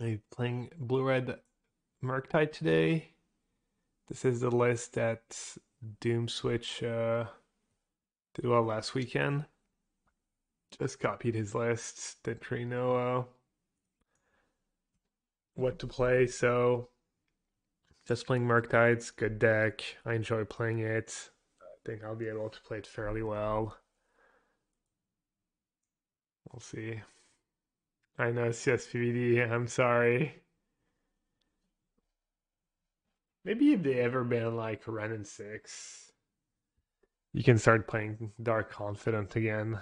I'm playing Blue-Red Murktide today. This is the list that Doom Switch did well last weekend. Just copied his list. Didn't really know what to play, so just playing Murktide's good deck. I enjoy playing it. I think I'll be able to play it fairly well. We'll see. I know it's just PvD. I'm sorry. Maybe if they ever ban like Ren and 6, you can start playing Dark Confidant again.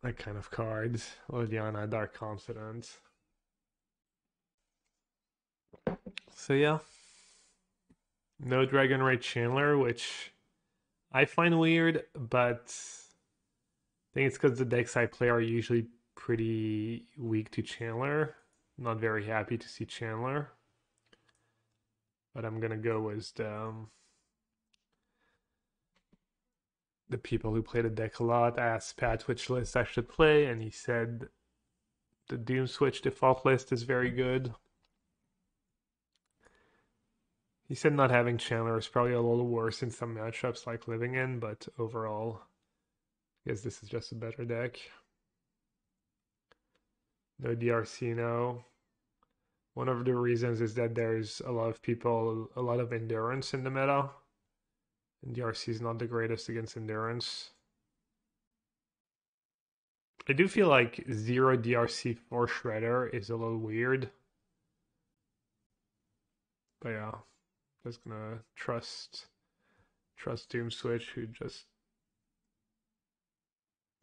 That kind of cards. Liliana, Dark Confidant. So yeah. No Dragon Ray Chandler, which I find weird, but I think it's because the decks I play are usually pretty weak to Chandler. Not very happy to see Chandler. But I'm gonna go with the people who play the deck a lot. I asked Pat which list I should play, and he said the Doom Switch default list is very good. He said not having Chandler is probably a little worse in some matchups like Living In, but overall, I guess this is just a better deck. No DRC now. One of the reasons is that there's a lot of endurance in the meta. And DRC is not the greatest against endurance. I do feel like 0 DRC for Shredder is a little weird. But yeah, just gonna trust Doom Switch, who just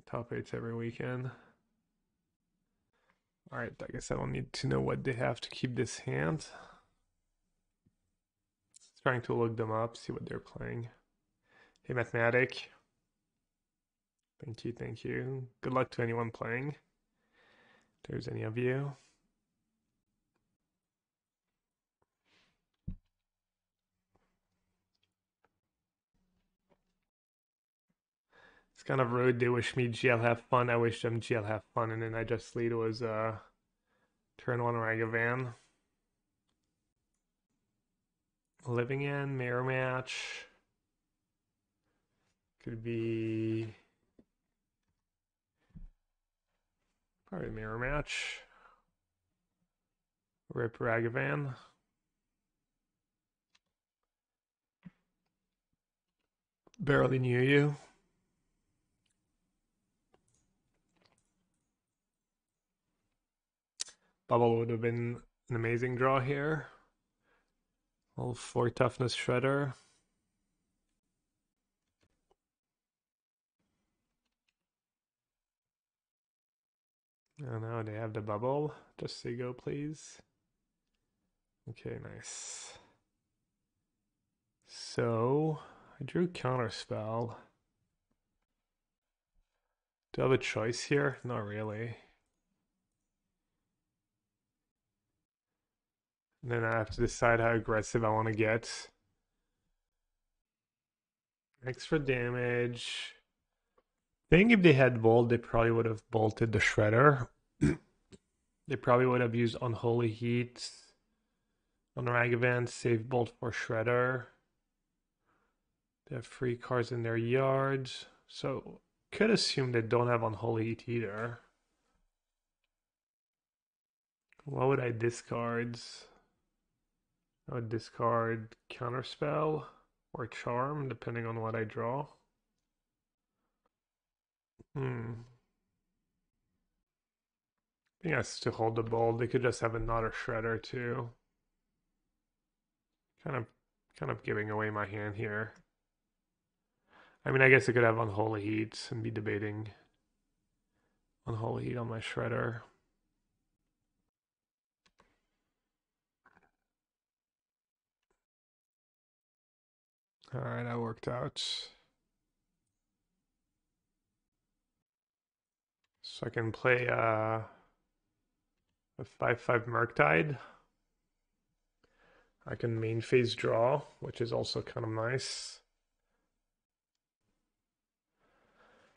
top 8s every weekend. Alright, I guess I don't need to know what they have to keep this hand. Trying to look them up, see what they're playing. Hey, Mathematic. Thank you, thank you. Good luck to anyone playing. If there's any of you. It's kind of rude. They wish me GL have fun. I wish them GL have fun, and then I just lead was turn 1 Ragavan. Living In, mirror match. Could be probably mirror match. Rip Ragavan. Barely knew you. Bubble would have been an amazing draw here. All 4 toughness Shredder. Oh no, they have the bubble. Just say go, please. Okay, nice. So, I drew Counterspell. Do I have a choice here? Not really. And then I have to decide how aggressive I want to get. Extra damage. I think if they had Bolt, they probably would have bolted the Shredder. They probably would have used Unholy Heat on Ragavan, save Bolt for Shredder. They have 3 cards in their yard, so could assume they don't have Unholy Heat either. What would I discard? I would discard Counterspell or Charm, depending on what I draw. I think that's to hold the Bolt. They could just have another Shredder too. Kind of giving away my hand here. I mean, I guess I could have Unholy Heat and be debating Unholy Heat on my Shredder. Alright, that worked out. So I can play a 5/5 Murktide. I can main phase draw, which is also kind of nice.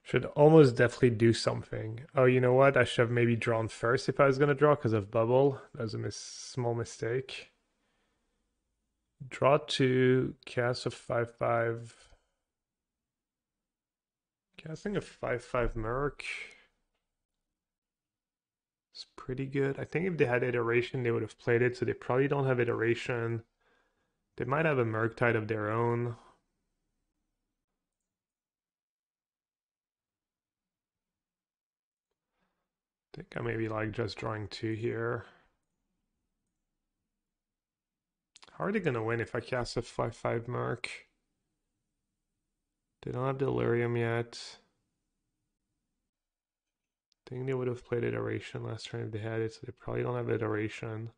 Should almost definitely do something. Oh, you know what? I should have maybe drawn first if I was gonna draw because of bubble. That was a small mistake. Draw 2, cast a 5/5. Casting a 5/5 Merc is pretty good. I think if they had iteration, they would have played it, so they probably don't have iteration. They might have a Murktide of their own. I think I maybe like just drawing 2 here. How are they gonna win if I cast a 5/5 Merc? They don't have Delirium yet. I think they would have played iteration last turn if they had it, so they probably don't have iteration.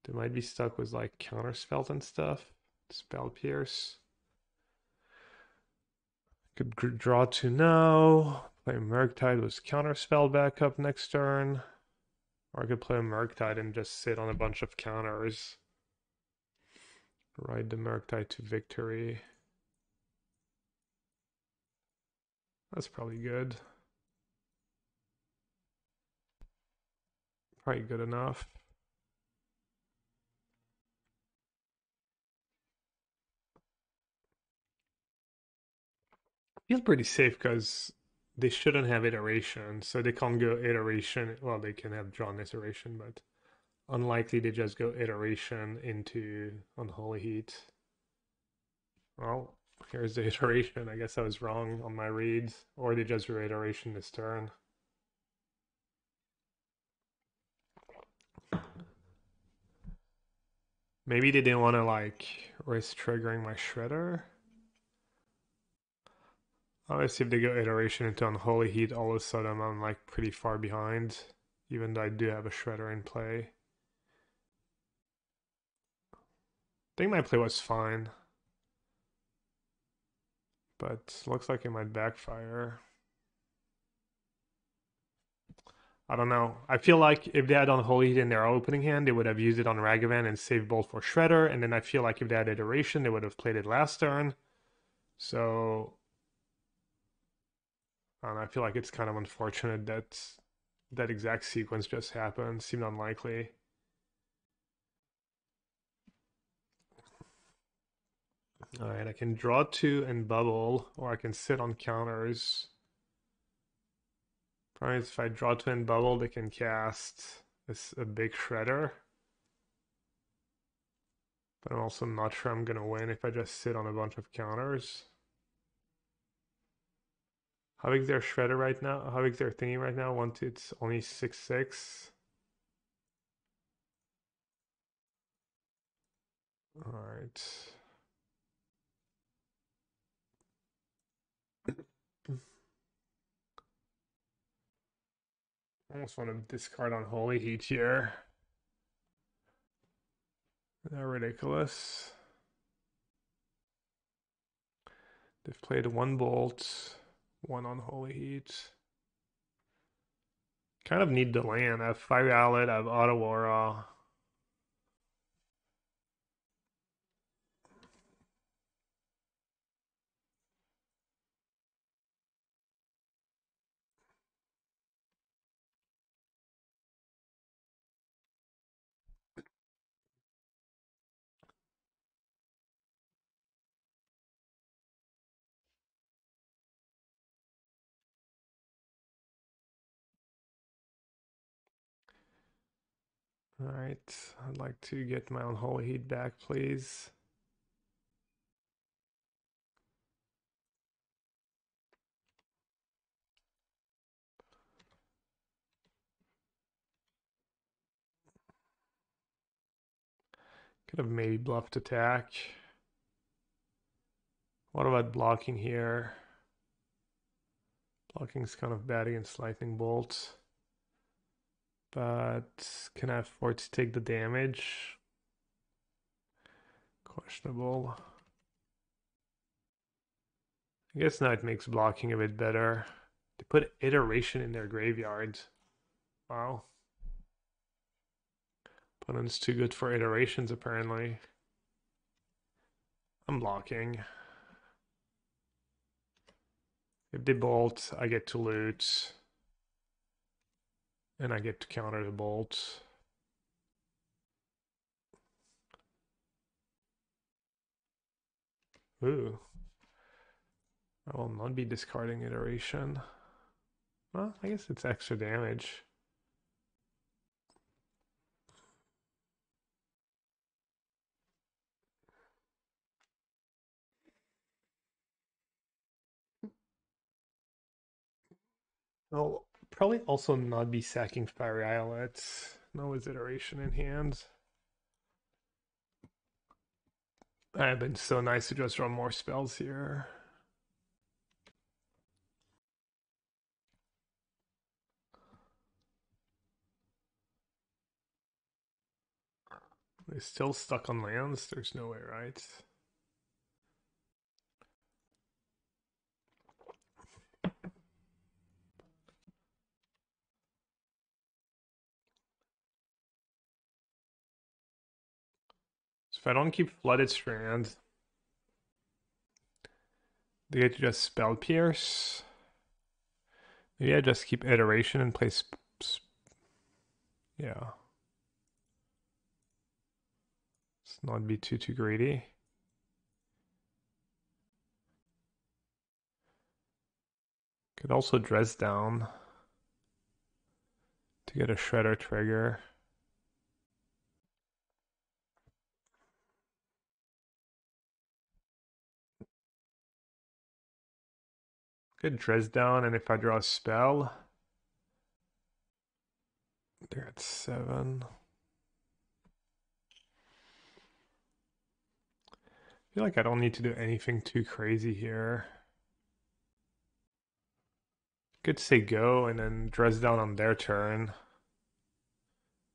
They might be stuck with like counterspell and stuff. Spell Pierce. Could draw 2 now. Play Murktide with counterspell back up next turn. Or I could play a Murktide and just sit on a bunch of counters. Ride the Murktide to victory. That's probably good. Probably good enough. Feels pretty safe because they shouldn't have iteration, so they can't go iteration. Well, they can have drawn iteration, but unlikely they just go iteration into Unholy Heat. Well, here's the iteration. I guess I was wrong on my reads, or they just drew iteration this turn. Maybe they didn't want to like risk triggering my Shredder. Obviously, if they go iteration into Unholy Heat, all of a sudden I'm like pretty far behind, even though I do have a Shredder in play. I think my play was fine, but looks like it might backfire. I don't know. I feel like if they had Unholy Heat in their opening hand, they would have used it on Ragavan and saved Bolt for Shredder, and then I feel like if they had iteration, they would have played it last turn. So I don't know, I feel like it's kind of unfortunate that that exact sequence just happened. Seemed unlikely. Alright, I can draw 2 and bubble, or I can sit on counters. Probably if I draw 2 and bubble, they can cast a big Shredder. But I'm also not sure I'm gonna win if I just sit on a bunch of counters. How big is their Shredder right now? How big is their thingy right now? It's only 6/6. Alright. I almost want to discard Unholy Heat here. They're ridiculous. They've played 1 Bolt, 1 Unholy Heat. Kind of need the land. I have 5 Outlet, I have Ottawara. Alright, I'd like to get my Unholy Heat back, please. Could have maybe bluffed attack. What about blocking here? Blocking's kind of bad against Lightning Bolt. But can I afford to take the damage? Questionable. I guess now it makes blocking a bit better. They put iteration in their graveyard. Wow. Opponent's too good for iterations, apparently. I'm blocking. If they bolt, I get to loot. And I get to counter the bolt. Ooh. I will not be discarding iteration. Well, I guess it's extra damage. I'll probably also not be sacking Fiery Islets. No his iteration in hand. I've been so nice to just run more spells here. They're still stuck on lands? There's no way, right? So if I don't keep Flooded Strand, they get to just Spell Pierce. Maybe I just keep Iteration and play yeah. Let's not be too greedy. Could also dress down to get a Shredder trigger. Could dress down, and if I draw a spell, they're at 7. I feel like I don't need to do anything too crazy here. Could say go and then dress down on their turn.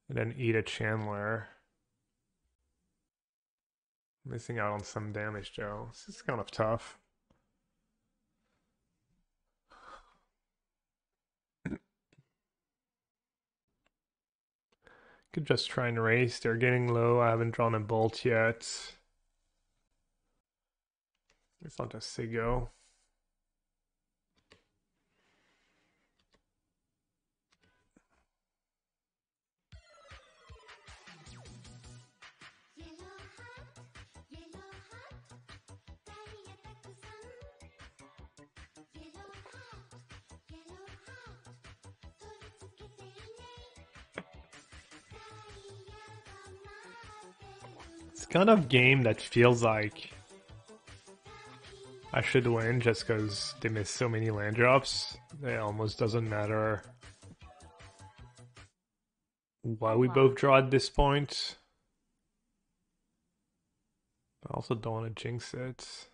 And then eat a Chandler. Missing out on some damage, Joe. This is kind of tough. Could just try and race. They're getting low. I haven't drawn a bolt yet. It's not just say go. It's kind of game that feels like I should win just because they miss so many land drops. It almost doesn't matter why we both draw at this point. I also don't want to jinx it.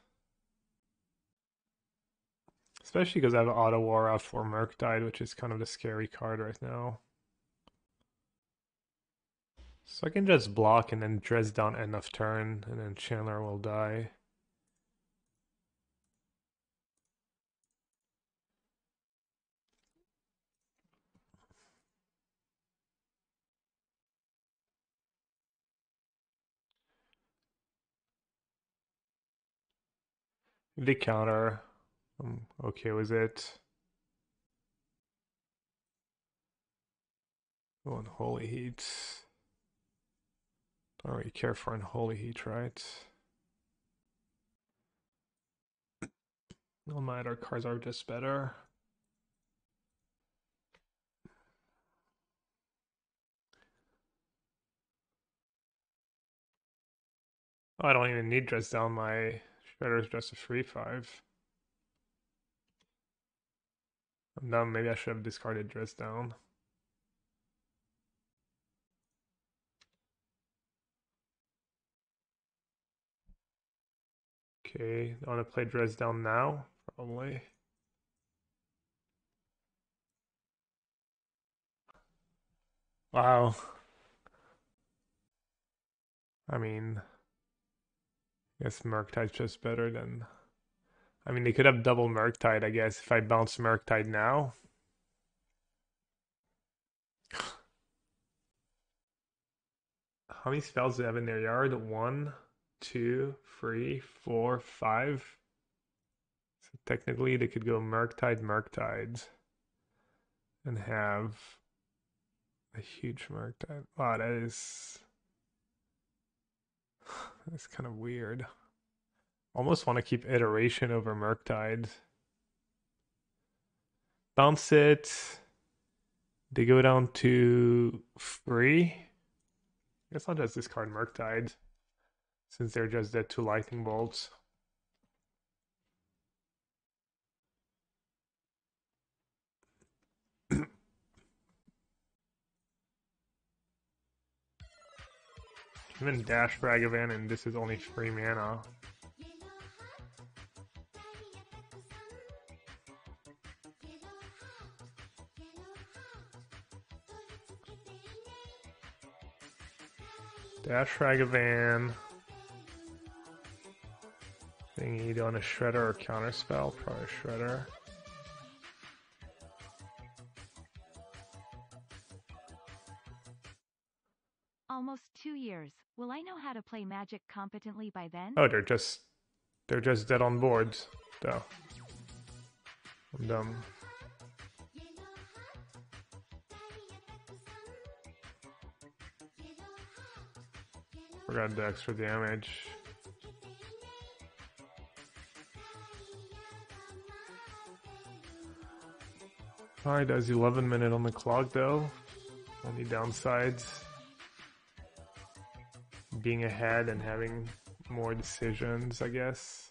Especially because I have Auto War out for Murktide, which is kind of the scary card right now. So I can just block and then dress down end of turn, and then Chandler will die. If they counter, I'm okay with it. Oh, Unholy Heat. Don't really care for Unholy Heat, right? All my other cards are just better. Oh, I don't even need dress down. My Shredder's just a 3/5. I'm done. Maybe I should have discarded dress down. Okay, I want to play dress down now, probably. Wow. I mean, I guess Murktide's just better than. I mean, they could have double Murktide, I guess, if I bounce Murktide now. How many spells do they have in their yard? 1, 2, 3, 4, 5. So technically, they could go Murktide, and have a huge Murktide. Wow, that's kind of weird. Almost want to keep iteration over Murktide. Bounce it. They go down to free. Guess I'll just discard Murktide, since they're just dead to lightning bolts. Even dash Ragavan, and this is only 3 mana. Dash Ragavan. Thingy on a Shredder or Counterspell? Probably Shredder. Almost 2 years. Will I know how to play Magic competently by then? Oh, they're just dead on boards, though. I'm dumb. Forgot the extra damage. Alright, there's 11 minutes on the clock though. Only downsides, being ahead and having more decisions, I guess.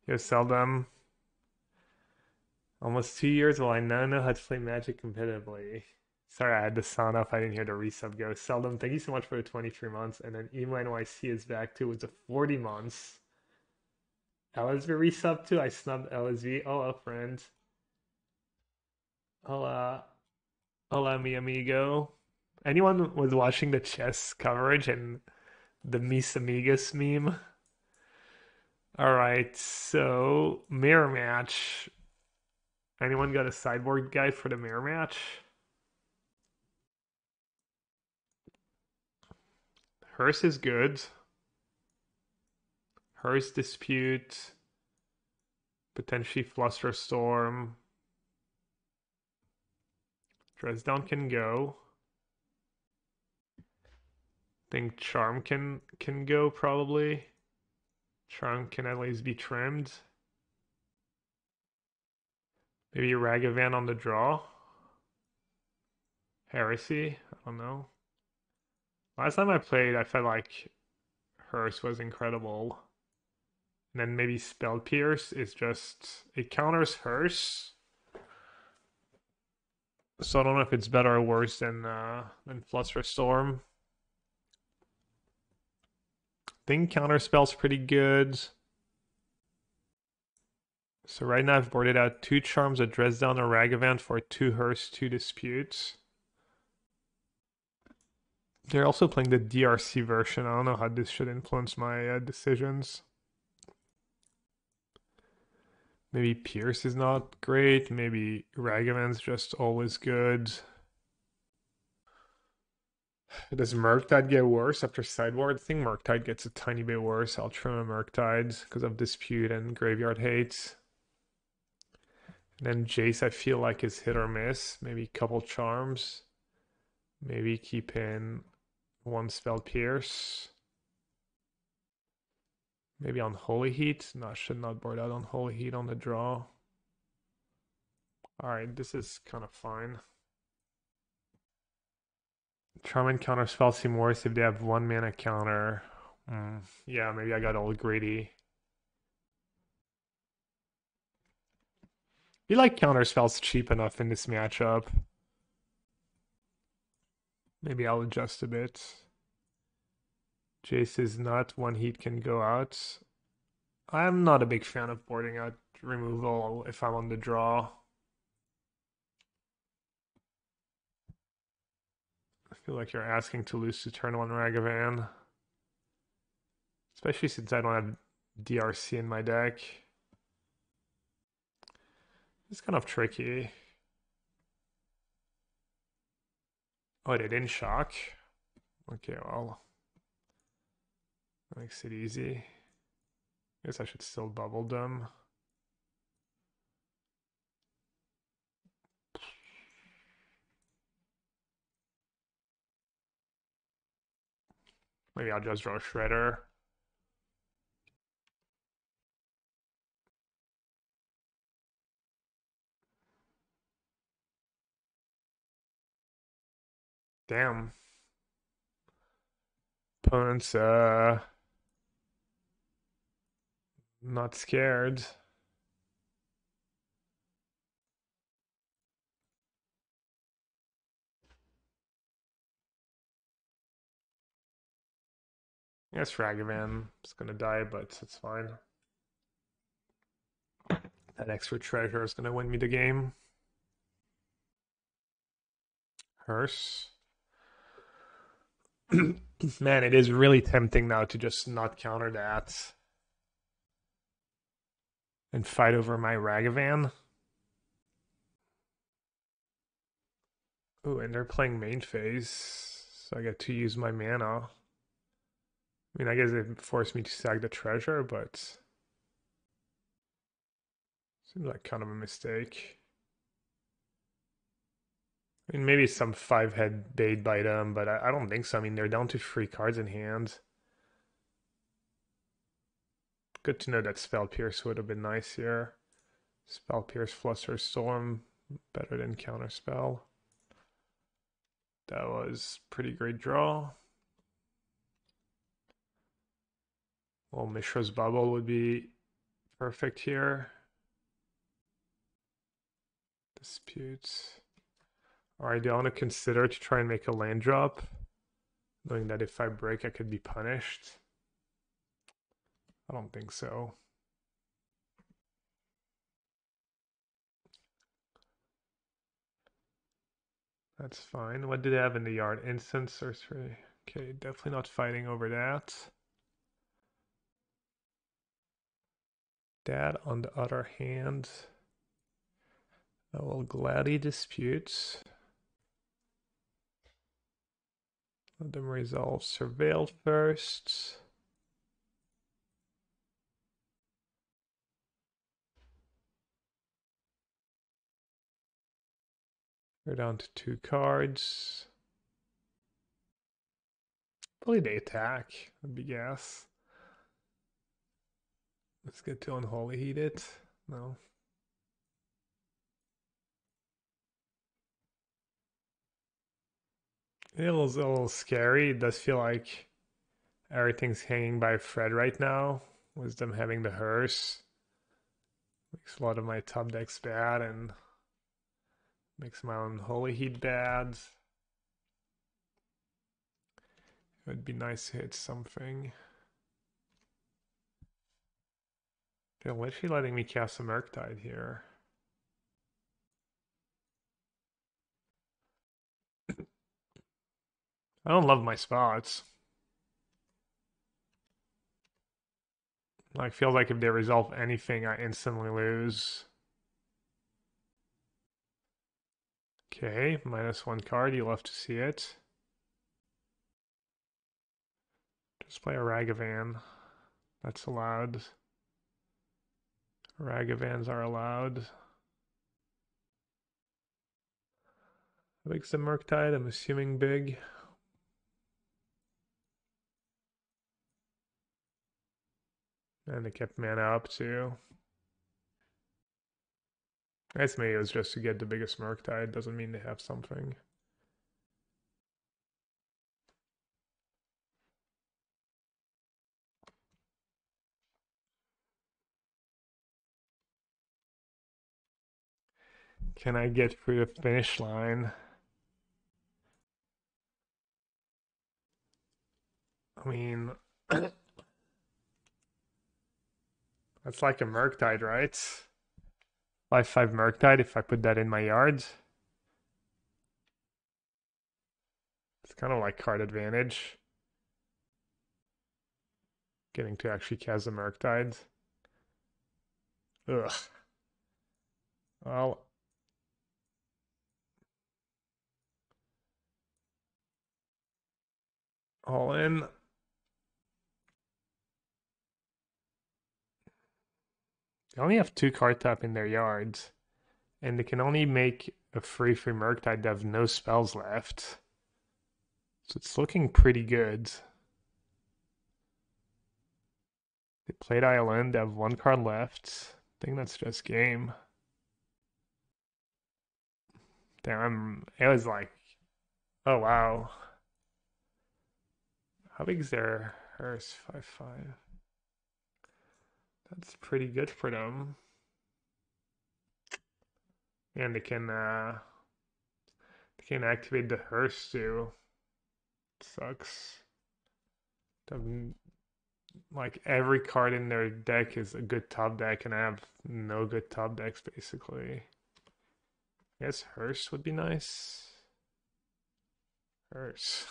You sell them. Almost 2 years. Well, I now know how to play Magic competitively. Sorry, I had the sound off. I didn't hear the resub go. Seldom, thank you so much for the 23 months. And then Emo NYC is back too with the 40 months. LSV resub too. I snubbed LSV. Oh, friend. Hola. Hola, mi amigo. Anyone was watching the chess coverage and the Mis Amigas meme? Alright, so mirror match. Anyone got a sideboard guide for the mirror match? Hearse is good. Hearse Dispute. Potentially Flusterstorm. Dresdown can go. Think Charm can go probably. Charm can at least be trimmed. Maybe Ragavan on the draw. Heresy, I don't know. Last time I played, I felt like Hearse was incredible. And then maybe Spell Pierce is just, it counters Hearse. So I don't know if it's better or worse than Flusterstorm. Think Counterspell's pretty good. So right now I've boarded out 2 Charms, a Dresdown, a Ragavan for 2 Hearse, 2 Disputes. They're also playing the DRC version. I don't know how this should influence my decisions. Maybe Pierce is not great. Maybe Ragavan's just always good. Does Murktide get worse after sideboard? I think Murktide gets a tiny bit worse. I'll trim a Murktide because of Dispute and Graveyard Hate. And then Jace, I feel like is hit or miss. Maybe a couple Charms. Maybe keep in 1 Spell Pierce. Maybe on Holy Heat. No, I should not board out on Holy Heat on the draw. Alright, this is kind of fine. Charm and counter spell seem worse if they have 1 mana counter. Yeah, maybe I got all greedy. I feel like counter spell's cheap enough in this matchup. Maybe I'll adjust a bit. Jace is not, 1 heat can go out. I'm not a big fan of boarding out removal if I'm on the draw. I feel like you're asking to lose to turn 1 Ragavan. Especially since I don't have DRC in my deck. It's kind of tricky. Oh, they didn't shock? Okay, well. That makes it easy. Guess I should still bubble them. Maybe I'll just draw a Shredder. Damn. Opponent's not scared. Yes, Ragavan is gonna die, but it's fine. That extra treasure is gonna win me the game. Hearse. Man, it is really tempting now to just not counter that and fight over my Ragavan. Oh, and they're playing main phase, so I get to use my mana. I mean, I guess it forced me to sack the treasure, but seems like kind of a mistake. I mean, maybe some 5-head bait by them, but I don't think so. I mean, they're down to 3 cards in hand. Good to know that Spell Pierce would have been nice here. Spell Pierce, Fluster Storm, better than Counterspell. That was pretty great draw. Well, Mishra's Bubble would be perfect here. Disputes. Alright, do I want to consider to try and make a land drop? Knowing that if I break, I could be punished. I don't think so. That's fine. What did they have in the yard? Instant sorcery. Okay, definitely not fighting over that. That, on the other hand, I will gladly dispute. Let them resolve Surveil first. We're down to 2 cards. Probably they attack, would be guess. Let's get to Unholy Heat it. No. It was a little scary. It does feel like everything's hanging by a thread right now. Wisdom having the hearse. Makes a lot of my top decks bad and makes my Unholy Heat bad. It would be nice to hit something. They're literally letting me cast a Murktide here. I don't love my spots. I feel like if they resolve anything, I instantly lose. Okay, -1 card. You love to see it. Just play a Ragavan. That's allowed. Ragavans are allowed. How big's the Murktide? I'm assuming big. And they kept mana up too. I guess maybe it was just to get the biggest Murktide. Doesn't mean they have something. Can I get through the finish line? I mean, that's like a Murktide, right? 5/5 Murktide if I put that in my yard. It's kind of like card advantage. Getting to actually cast a Murktide. Ugh. Well, all in. They only have 2 card tap in their yards, and they can only make a free Murktide. They have no spells left. So it's looking pretty good. They played Island, they have 1 card left. I think that's just game. Damn, it was like, oh wow. How big is their hearse? 5/5. That's pretty good for them. And they can activate the hearse too. Sucks. Like every card in their deck is a good top deck, and I have no good top decks basically. I guess hearse would be nice. Hearse.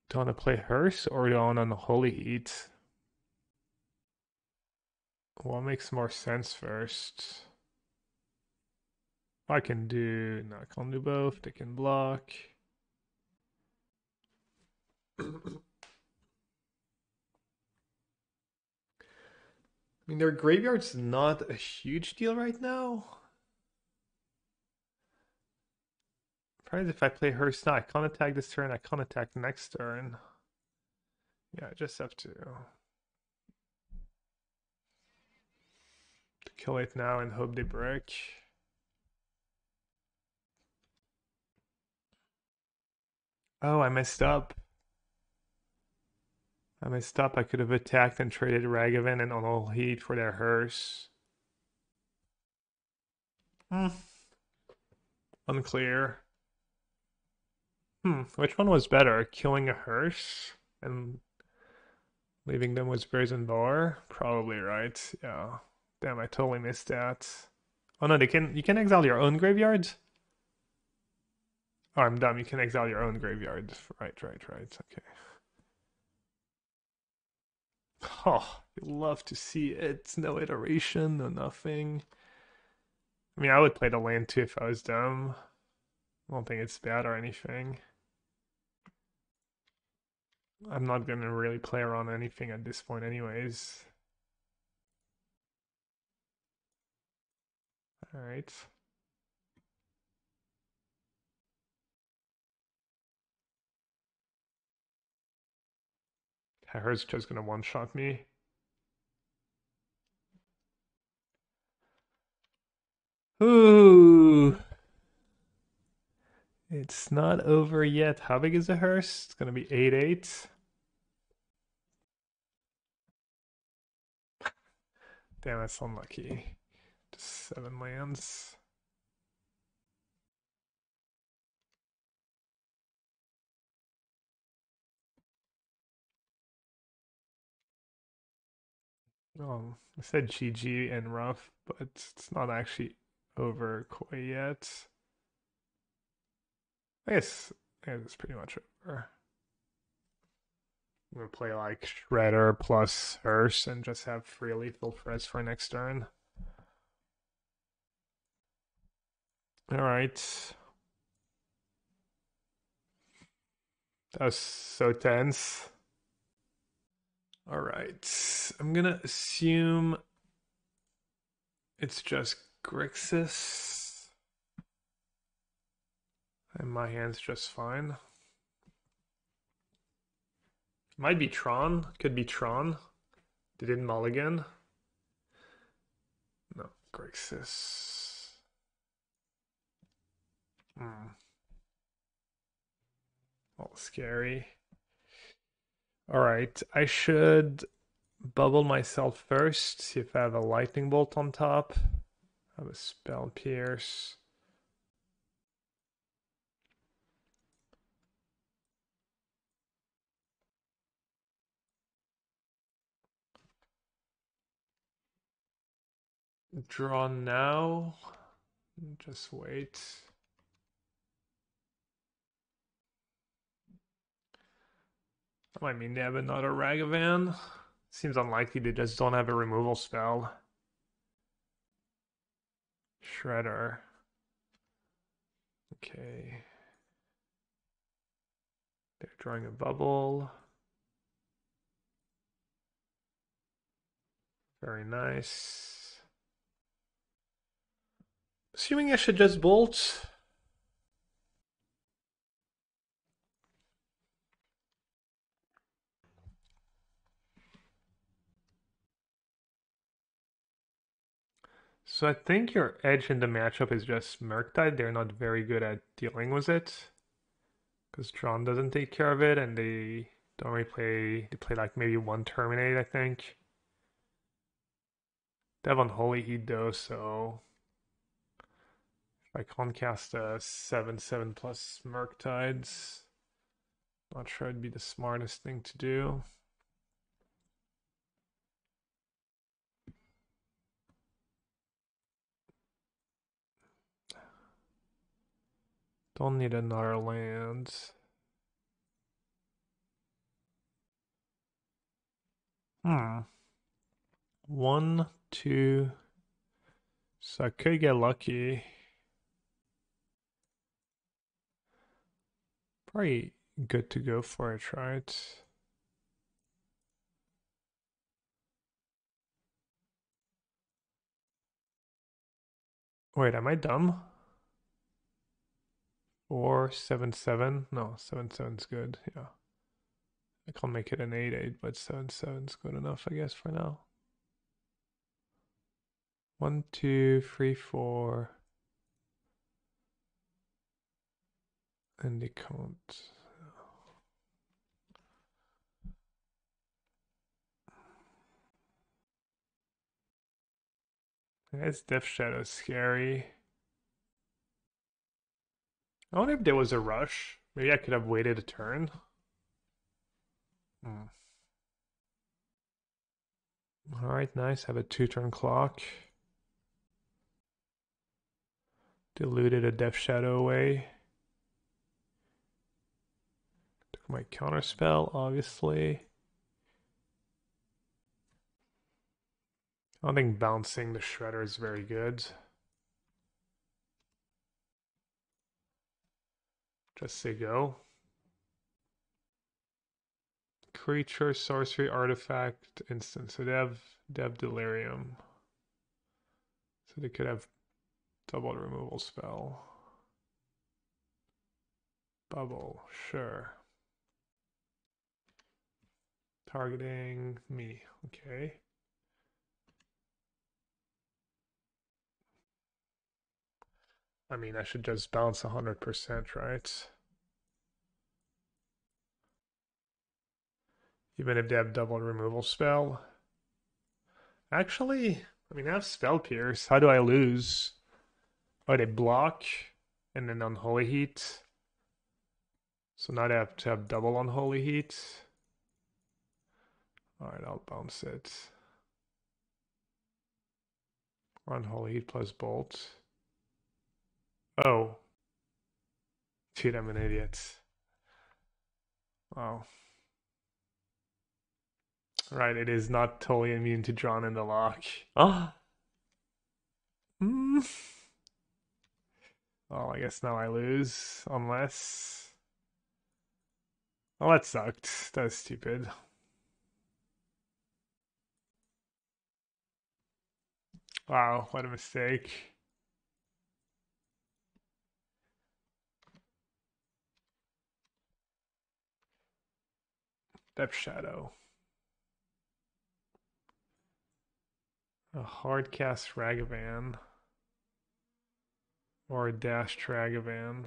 Do you want to play hearse or do you want on the holy heat? What makes more sense first? I can do, no, I can't do both. They can block. I mean, their graveyard's not a huge deal right now. Probably if I play hearse now, I can't attack this turn, I can't attack next turn. Yeah, I just have to kill it now and hope they break. Oh, I messed up. I could have attacked and traded Ragavan and on all heat for their hearse. Hmm. Unclear. Which one was better? Killing a hearse and leaving them with Brazen Bar? Probably right. Yeah. Damn, I totally missed that. Oh no, you can exile your own graveyard? Oh, I'm dumb. You can exile your own graveyard. Right. Okay. Oh, you love to see it. No iteration, no nothing. I mean, I would play the land too if I was dumb. I don't think it's bad or anything. I'm not gonna really play around anything at this point anyways. Alright. Her's just gonna one-shot me. Ooh. It's not over yet. How big is the hearse? It's gonna be 8/8. Damn, that's unlucky. Just 7 lands. I said GG and rough, but it's not actually over quite yet. I guess it's pretty much over. I'm gonna play like Shredder plus Hearse and just have free lethal Frizz for next turn. Alright. That was so tense. Alright. I'm gonna assume it's just Grixis. And my hand's just fine. Might be Tron. Could be Tron. They didn't mulligan. No, Grixis. All scary. Alright, I should bubble myself first. See if I have a lightning bolt on top. I have a spell pierce. Draw now. Just wait. I mean, they have another Ragavan. Seems unlikely they just don't have a removal spell. Shredder. Okay. They're drawing a bubble. Very nice. Assuming I should just bolt. So I think your edge in the matchup is just Murktide. They're not very good at dealing with it. Because Tron doesn't take care of it, and they don't really play. They play like maybe one Terminate, I think. They have Unholy Heat though, so if I can't cast a 7/7 plus Murktides, not sure it'd be the smartest thing to do. Don't need another land. One, two. So I could get lucky. Probably good to go for it, right? Wait, am I dumb? 4/7/7? No, 7/7's good. Yeah. I can't make it an 8/8, but 7/7's good enough, I guess, for now. 1, 2, 3, 4. And they can't. I guess Death Shadow's scary. I wonder if there was a rush. Maybe I could have waited a turn. Hmm. Alright, nice. Have a 2-turn clock. Diluted a Death Shadow away. Took my counter spell, obviously. I don't think bouncing the Shredder is very good. Just say go. Creature, sorcery, artifact, instant. So they have delirium. So they could have double removal spell. Bubble, sure. Targeting me, okay. I mean, I should just bounce 100%, right? Even if they have double removal spell. Actually, I mean, I have Spell Pierce. How do I lose? Oh, they block and then Unholy Heat. So now they have to have double Unholy Heat. Alright, I'll bounce it. Unholy Heat plus Bolt. Oh. Dude, I'm an idiot. Wow. Right, it is not totally immune to drawn in the lock. Oh. Mm. Well, I guess now I lose, unless... Well, that sucked. That was stupid. Wow, what a mistake. Depth Shadow. A hard cast Ragavan. Or a dashed Ragavan.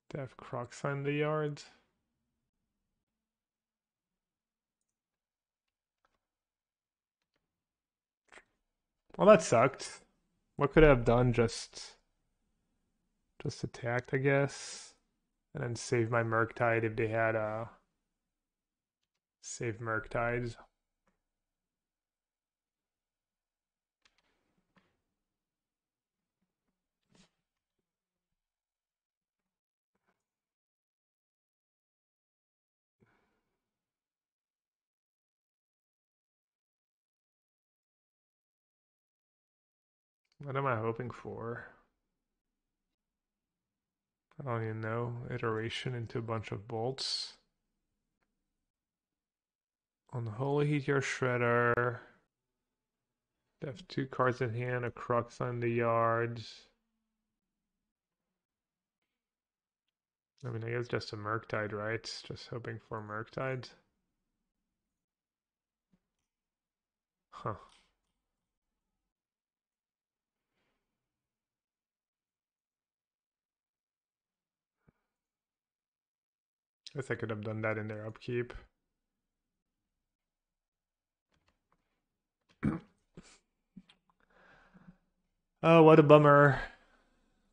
They have Crocs on the yard. Well, that sucked. What could I have done? Just attacked, I guess. And then save my Murktide if they had save Murktide. What am I hoping for? I don't even know. Iteration into a bunch of bolts. Unholy Heat your Shredder. They have 2 cards in hand, a Crux on the yards. I mean, I guess just a Murktide, right? Just hoping for a Murktide. Huh. Guess I could have done that in their upkeep. Oh, what a bummer.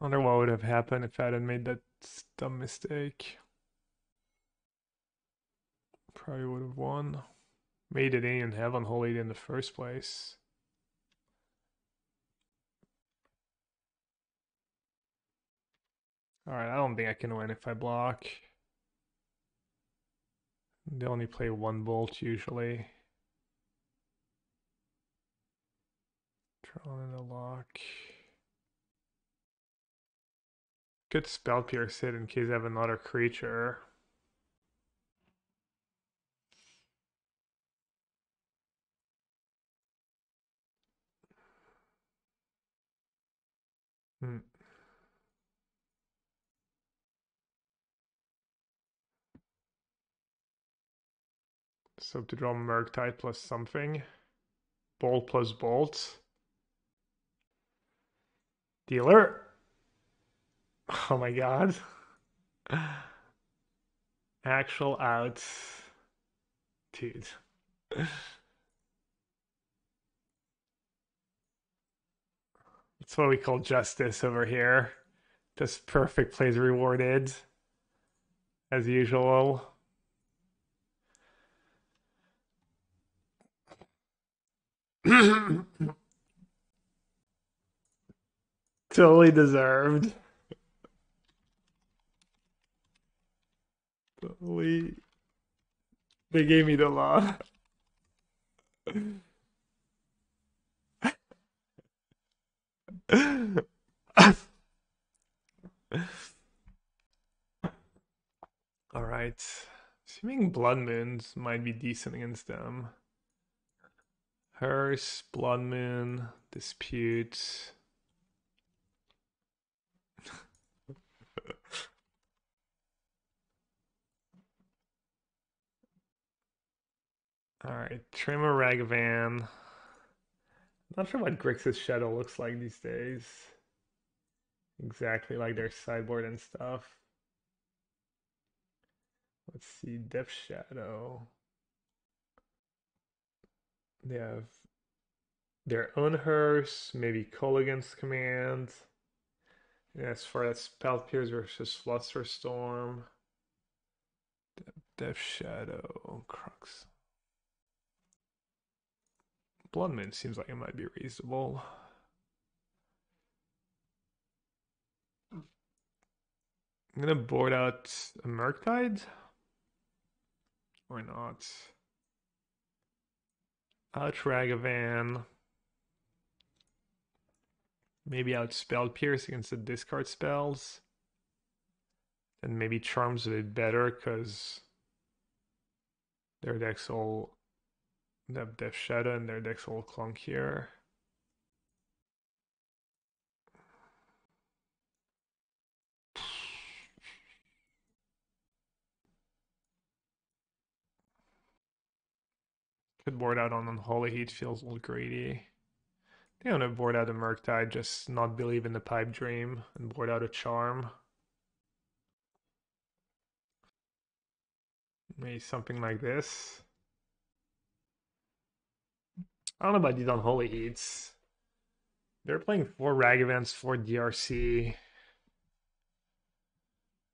Wonder what would have happened if I hadn't made that dumb mistake. Probably would have won. Made it in and have Unholy in the first place. Alright, I don't think I can win if I block. They only play 1 bolt usually. Drawn in the lock. Could Spell Pierce it in case I have another creature. Hmm. So to draw Murktide plus something. Bolt plus bolt. Dealer. Oh my god. Actual outs. Dude. That's what we call justice over here. Just perfect plays rewarded. As usual. Totally deserved. Totally. They gave me the law. Alright. Assuming Blood Moons might be decent against them. Hearse, Blood Moon, Dispute. Alright, Trimmer Ragavan. Not sure what Grixis Shadow looks like these days. Exactly like their sideboard and stuff. Let's see, Depth Shadow. They have their own hearse, maybe Colligan's Command. And as far as Spell Pierce versus Flusterstorm. Depth Shadow, Crux. Bloodman seems like it might be reasonable. I'm gonna board out a Murktide. Or not. Out Ragavan. Maybe out Spell Pierce against the discard spells. And maybe Charms a bit better because their decks all have Death Shadow and their decks all clunk here. Could board out on Unholy Heat, feels a little greedy. They want to board out a Murktide, just not believe in the Pipe Dream, and board out a Charm. Maybe something like this. I don't know about these Unholy Heats. They're playing 4 Ragavans, 4 DRC.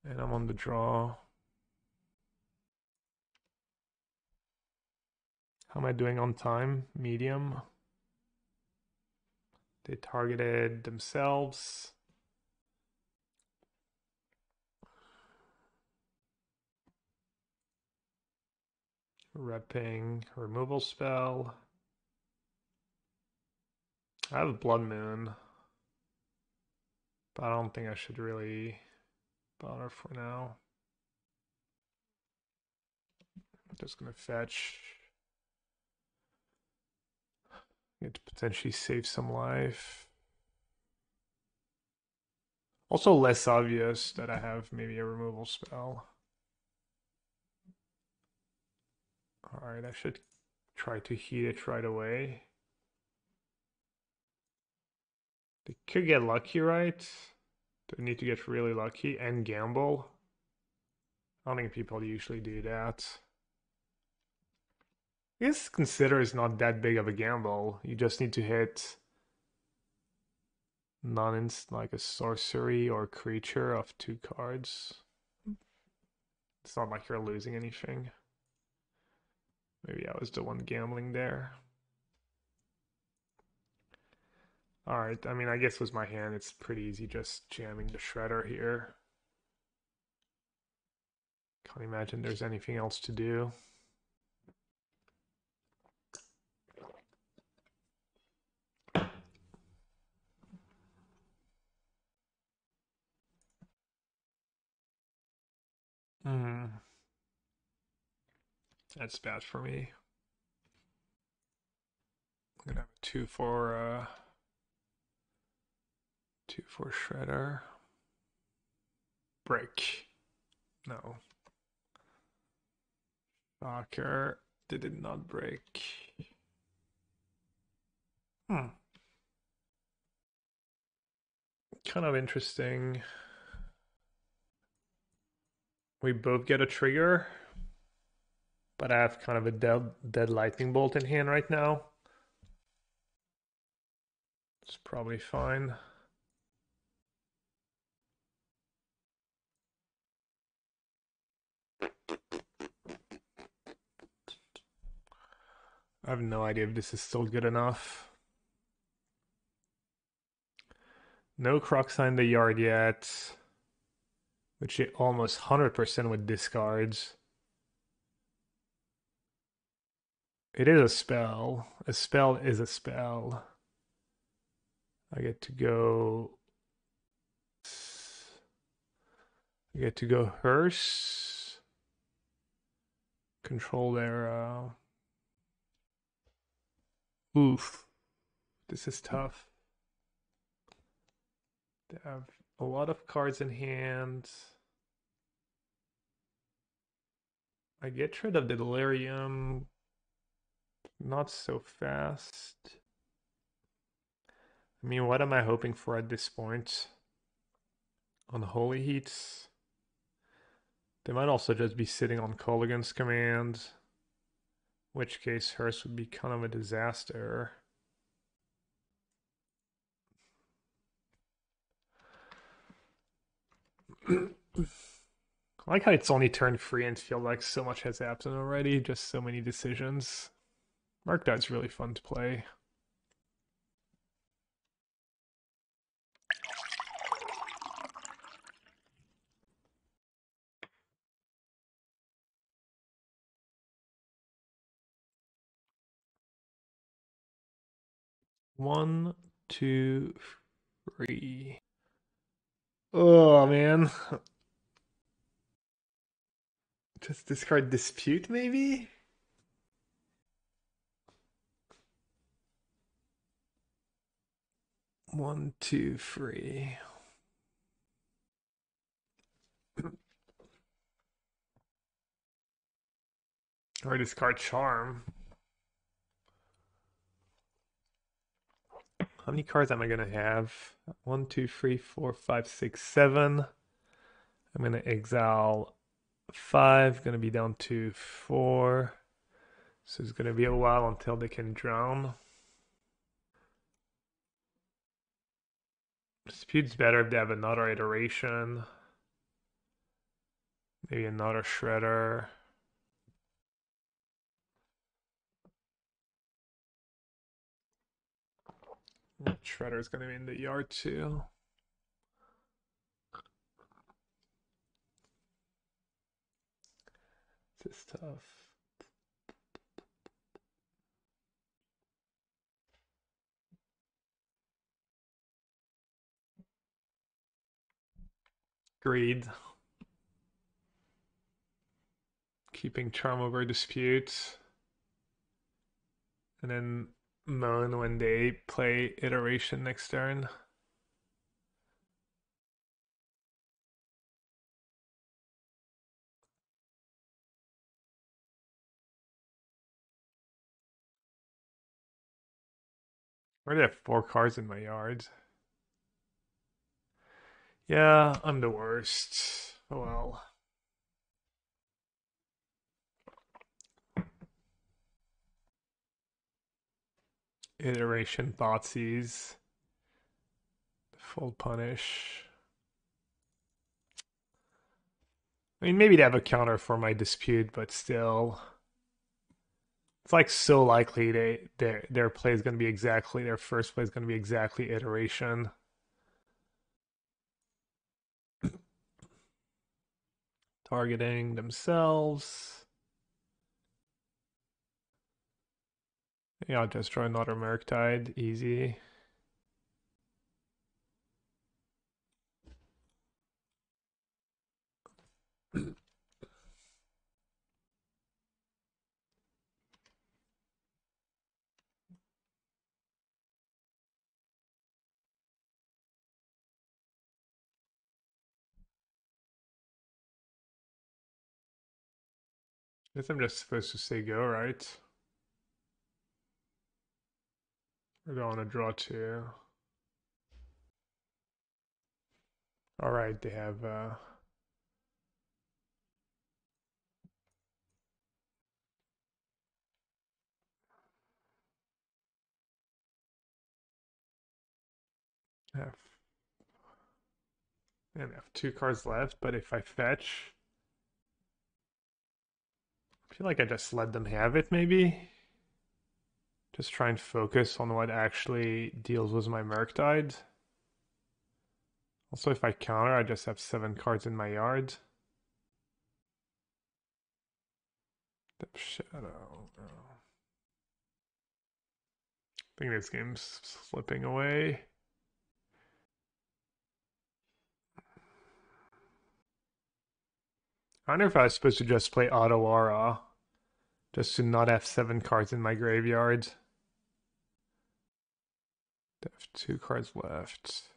And I'm on the draw. How am I doing on time? Medium. They targeted themselves. Repping removal spell. I have a Blood Moon. But I don't think I should really bother for now. Just gonna fetch. Need to potentially save some life. Also less obvious that I have maybe a removal spell. Alright, I should try to heat it right away. They could get lucky, right? They need to get really lucky and gamble. I don't think people usually do that. I guess consider is not that big of a gamble. You just need to hit non-inst like a sorcery or creature of 2 cards. It's not like you're losing anything. Maybe I was the one gambling there. Alright, I mean, I guess with my hand, it's pretty easy just jamming the shredder here. Can't imagine there's anything else to do. That's bad for me. I'm gonna have a 2 for shredder. Break. No. Shocker. Did it not break? Kind of interesting. We both get a trigger, but I have kind of a dead lightning bolt in hand right now. It's probably fine. I have no idea if this is still good enough. No Crocsine in the yard yet, which it almost 100% with discards. It is a spell. A spell is a spell. I get to go. I get to go hearse. Control their. Oof. This is tough. They have a lot of cards in hand. I get rid of the delirium. Not so fast. I mean, what am I hoping for at this point? Unholy Heats. They might also just be sitting on Colligan's command. In which case, Hearse would be kind of a disaster. I like how it's only turn 3 and feel like so much has happened already. Just so many decisions. Murktide's really fun to play. One, two, three. Oh man. Just discard Dispute maybe? One, two, three. Or discard Charm. How many cards am I gonna have? 1, 2, 3, 4, 5, 6, 7. I'm gonna exile 5, gonna be down to 4. So it's gonna be a while until they can drown. Dispute's better if they have another iteration. Maybe another shredder. Shredder's gonna be in the yard too. This is tough. Greed. keeping Charm over Dispute. And then Moan when they play Iteration next turn. I already have 4 cards in my yard. Yeah, I'm the worst. Oh well. Iteration Thoughtseize. Full punish. I mean, maybe they have a counter for my dispute, but still. It's like so likely their play is going to be exactly, their first play is going to be exactly iteration. Targeting themselves. Yeah, I'll just draw another Murktide. Easy. I guess I'm just supposed to say go, right? Or do I want to draw 2? Alright, they have have and I have 2 cards left, but if I fetch, I feel like I just let them have it maybe. Just try and focus on what actually deals with my Murktide. Also, if I counter, I just have 7 cards in my yard. Depth Shadow. Oh. I think this game's slipping away. I wonder if I was supposed to just play Auto Aura, just to not have 7 cards in my graveyard. I have 2 cards left.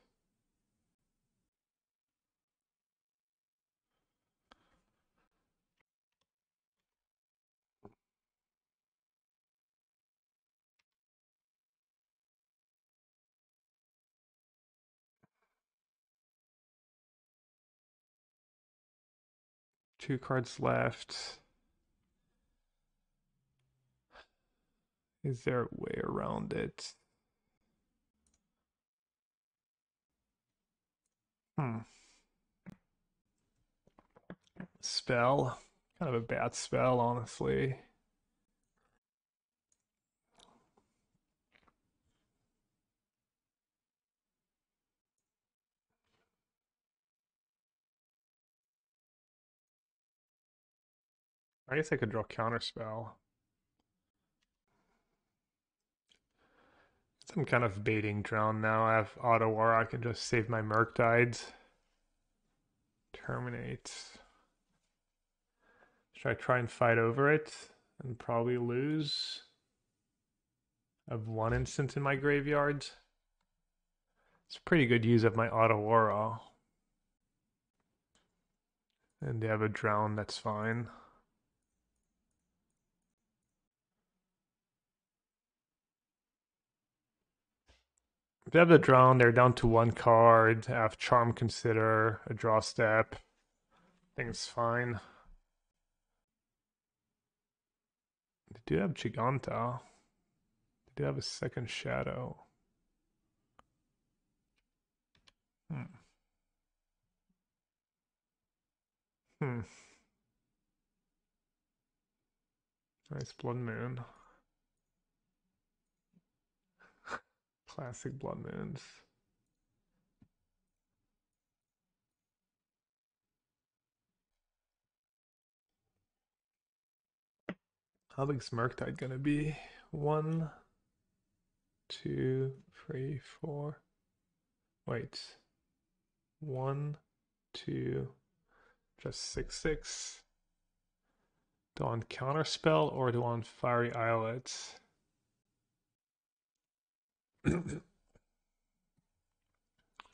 Two cards left. Is there a way around it? Spell. Kind of a bad spell, honestly. I guess I could draw Counterspell. I'm kind of baiting Drown now. I have Auto War. I can just save my Murktide. Terminate. Should I try and fight over it and probably lose? I have 1 instant in my graveyard. It's a pretty good use of my Auto Aura. And they have a Drown, that's fine. If they have the Drown, they're down to 1 card. I have Charm Consider, a draw step. I think it's fine. They do have Giganta. They do have a second Shadow. Nice Blood Moon. Classic Blood Moons. How big's Murktide gonna be? 1, 2, 3, 4. Wait. 1, 2, just 6, 6. Do I want Counterspell or do I want Fiery Islet? It's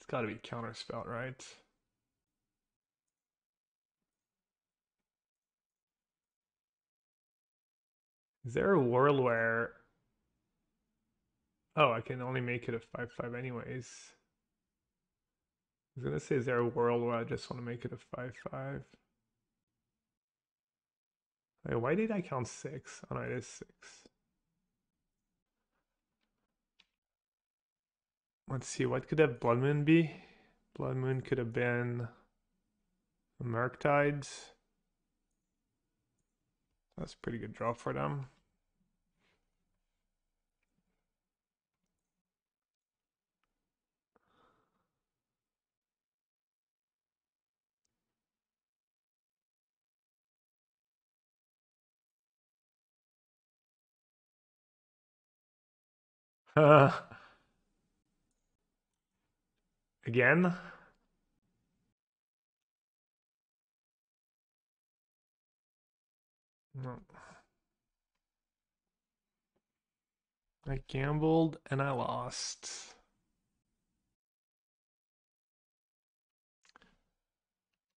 gotta be Counterspell, right? Is there a world where... Oh, I can only make it a 5/5 anyways. I was gonna say, is there a world where I just want to make it a 5/5? Wait, why did I count 6? Oh no, it is 6. Let's see, what could that Blood Moon be? Blood Moon could have been a Murktide. That's a pretty good draw for them. Again? No. I gambled and I lost.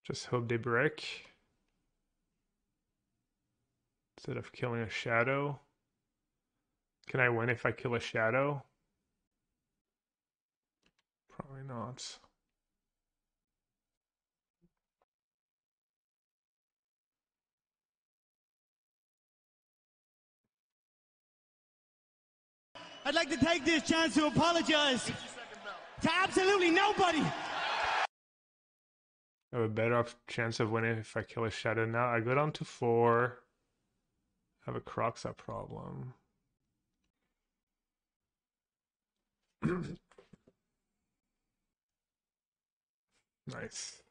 Just hope they brick. Instead of killing a shadow. Can I win if I kill a shadow? Probably not. I'd like to take this chance to apologize to absolutely nobody. I have a better chance of winning if I kill a shadow now. I go down to 4. I have a Croxa problem. Nice.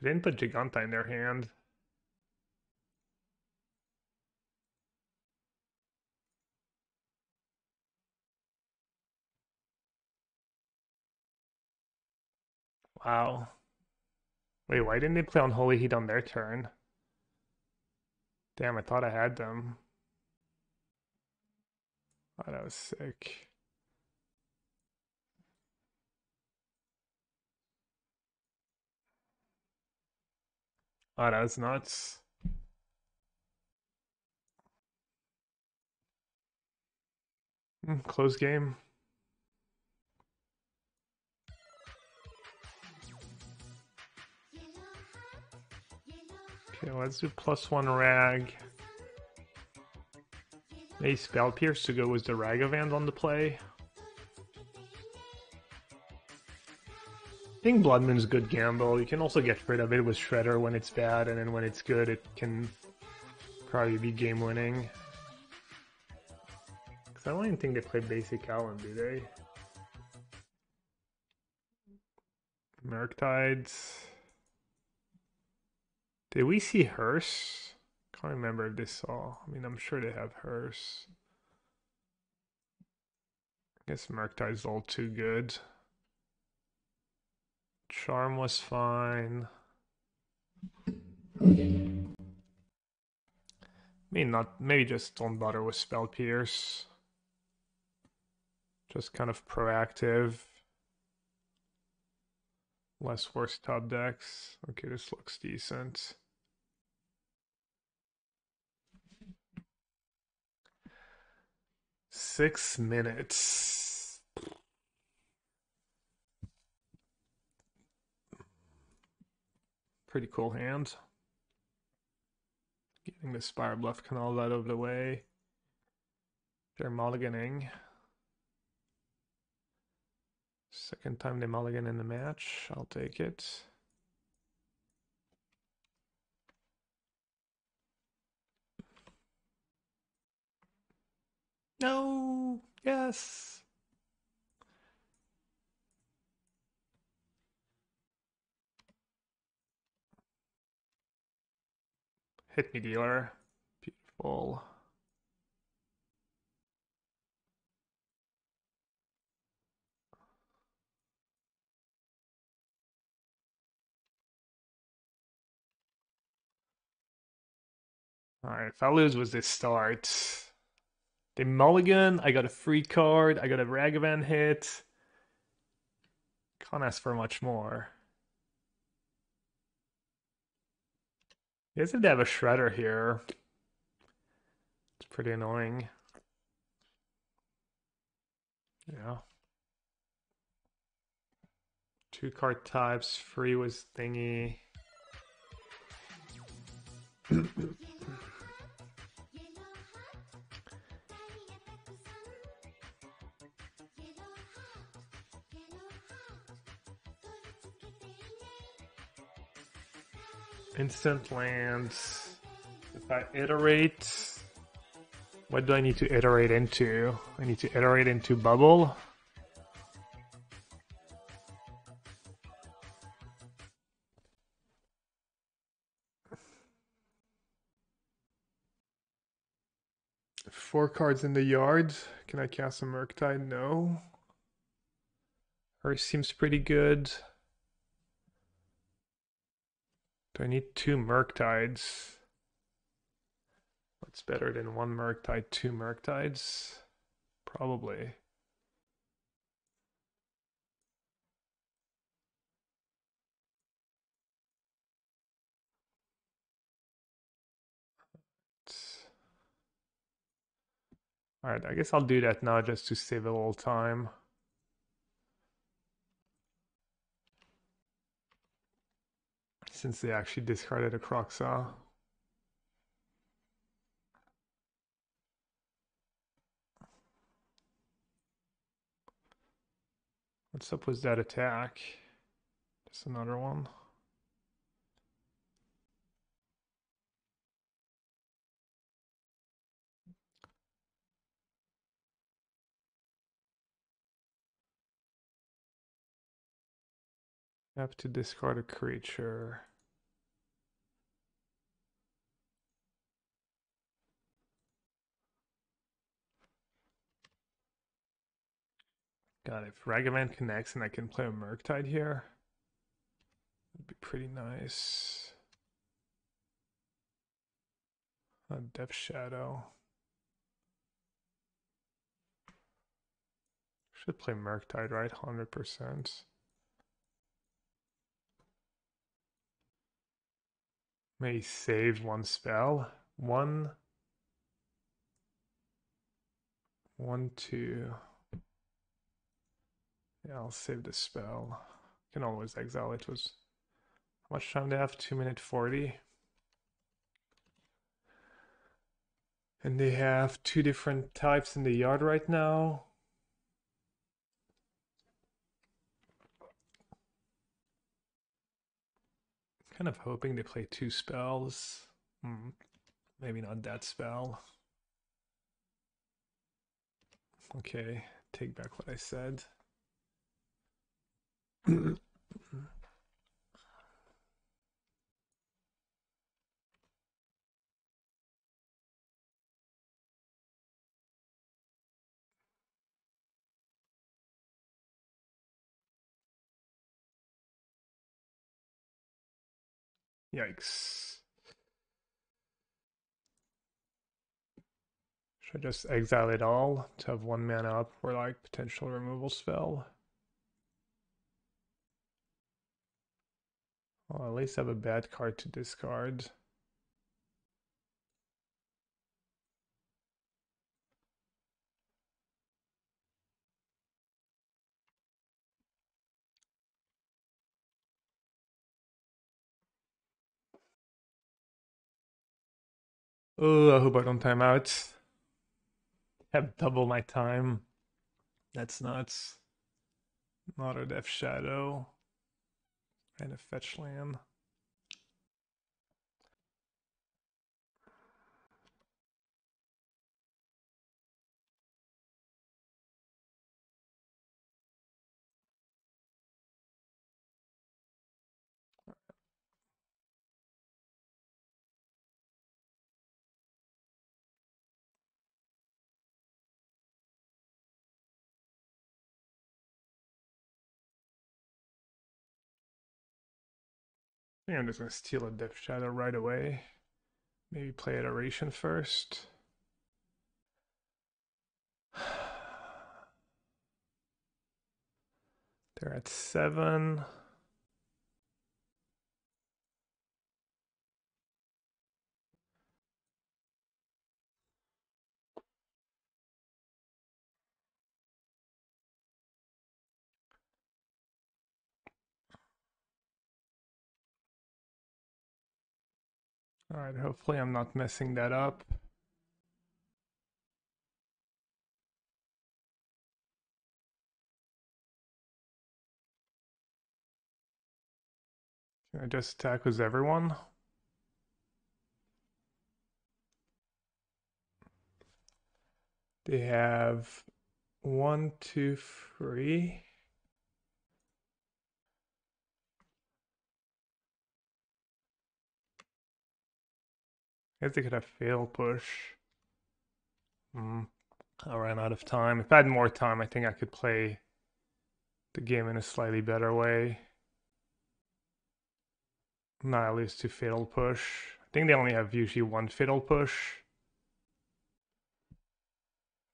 They didn't put Giganta in their hand. Wow. Wait, why didn't they play Unholy Heat on their turn? Damn, I thought I had them. Oh, that was sick. Oh, that was nuts. Close game. Okay, let's do +1 rag. Maybe Spell Pierce to go with the Ragavand on the play. I think Blood Moon's good gamble. You can also get rid of it with Shredder when it's bad, and then when it's good, it can probably be game winning. Because I don't even think they play basic Allen, do they? Murktides. Did we see Hearse? Can't remember if they saw. I mean, I'm sure they have Hearse. I guess Murktide's all too good. Charm was fine. I mean, not maybe just don't bother with Spell Pierce. Just kind of proactive. Less worse top decks. Okay, this looks decent. Six minutes. Pretty cool hand. Getting the Spire Bluff Canal out of the way. They're mulliganing. Second time they mulligan in the match. I'll take it. No. Yes. Hit me, dealer. Beautiful. Alright, if I lose with this start. They mulligan, I got a free card, I got a Ragavan hit. Can't ask for much more. I guess if they have a Shredder here, it's pretty annoying. Yeah. 2 card types, free was thingy. Instant lands. If I iterate, what do I need to iterate into? I need to iterate into bubble. Four cards in the yard. Can I cast a Murktide? No. Hers seems pretty good. Do I need 2 Murktides? What's better than 1 Murktide, 2 Murktides? Probably. Alright, I guess I'll do that now just to save a little time. Since they actually discarded a Croxa. What's up with that attack? Just another one. I have to discard a creature. God, if Ragavan connects and I can play a Murktide here, that'd be pretty nice. A Death Shadow. Should play Murktide, right? 100%. May save 1 spell. 1, 1, 2. Yeah, I'll save the spell. Can always exile it. Was how much time do they have? 2 minutes 40. And they have 2 different types in the yard right now. Kind of hoping they play 2 spells. Maybe not that spell. Okay, take back what I said. Yikes. Should I just exile it all to have 1 mana up for like potential removal spell? I'll at least have a bad card to discard. Oh, I hope I don't time out. Have double my time. That's nuts. Not a Death Shadow. And a fetch land. I think I'm just gonna steal a Death Shadow right away. Maybe play Adoration first. They're at 7. All right, hopefully I'm not messing that up. Can I just attack with everyone? They have 1, 2, 3. I guess they could have fail push. I ran out of time. If I had more time, I think I could play the game in a slightly better way. Not at least to fatal push. I think they only have usually 1 fatal push.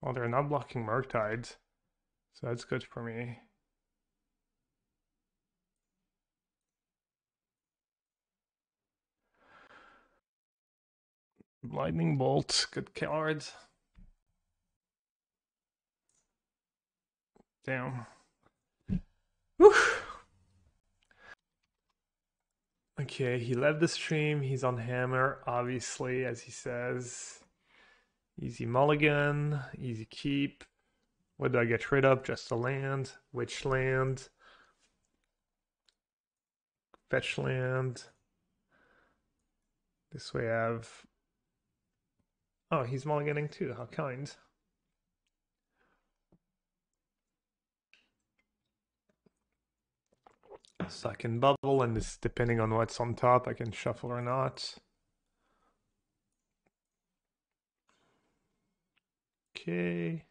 Well, they're not blocking Murktides, so that's good for me. Lightning Bolt, good cards. Damn. Whew. Okay, he left the stream. He's on hammer, obviously, as he says. Easy mulligan, easy keep. What do I get rid of? Just a land. Which land? Fetch land. This way I have... Oh, he's mulliganing too. How kind. So I can bubble, and this, depending on what's on top, I can shuffle or not. Okay.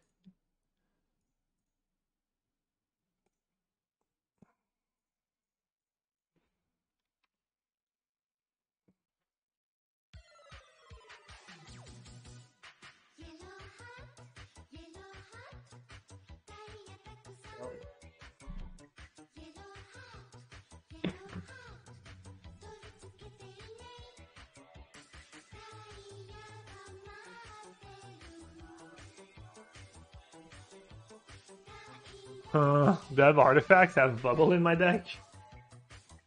Do I have artifacts? I have bubble in my deck?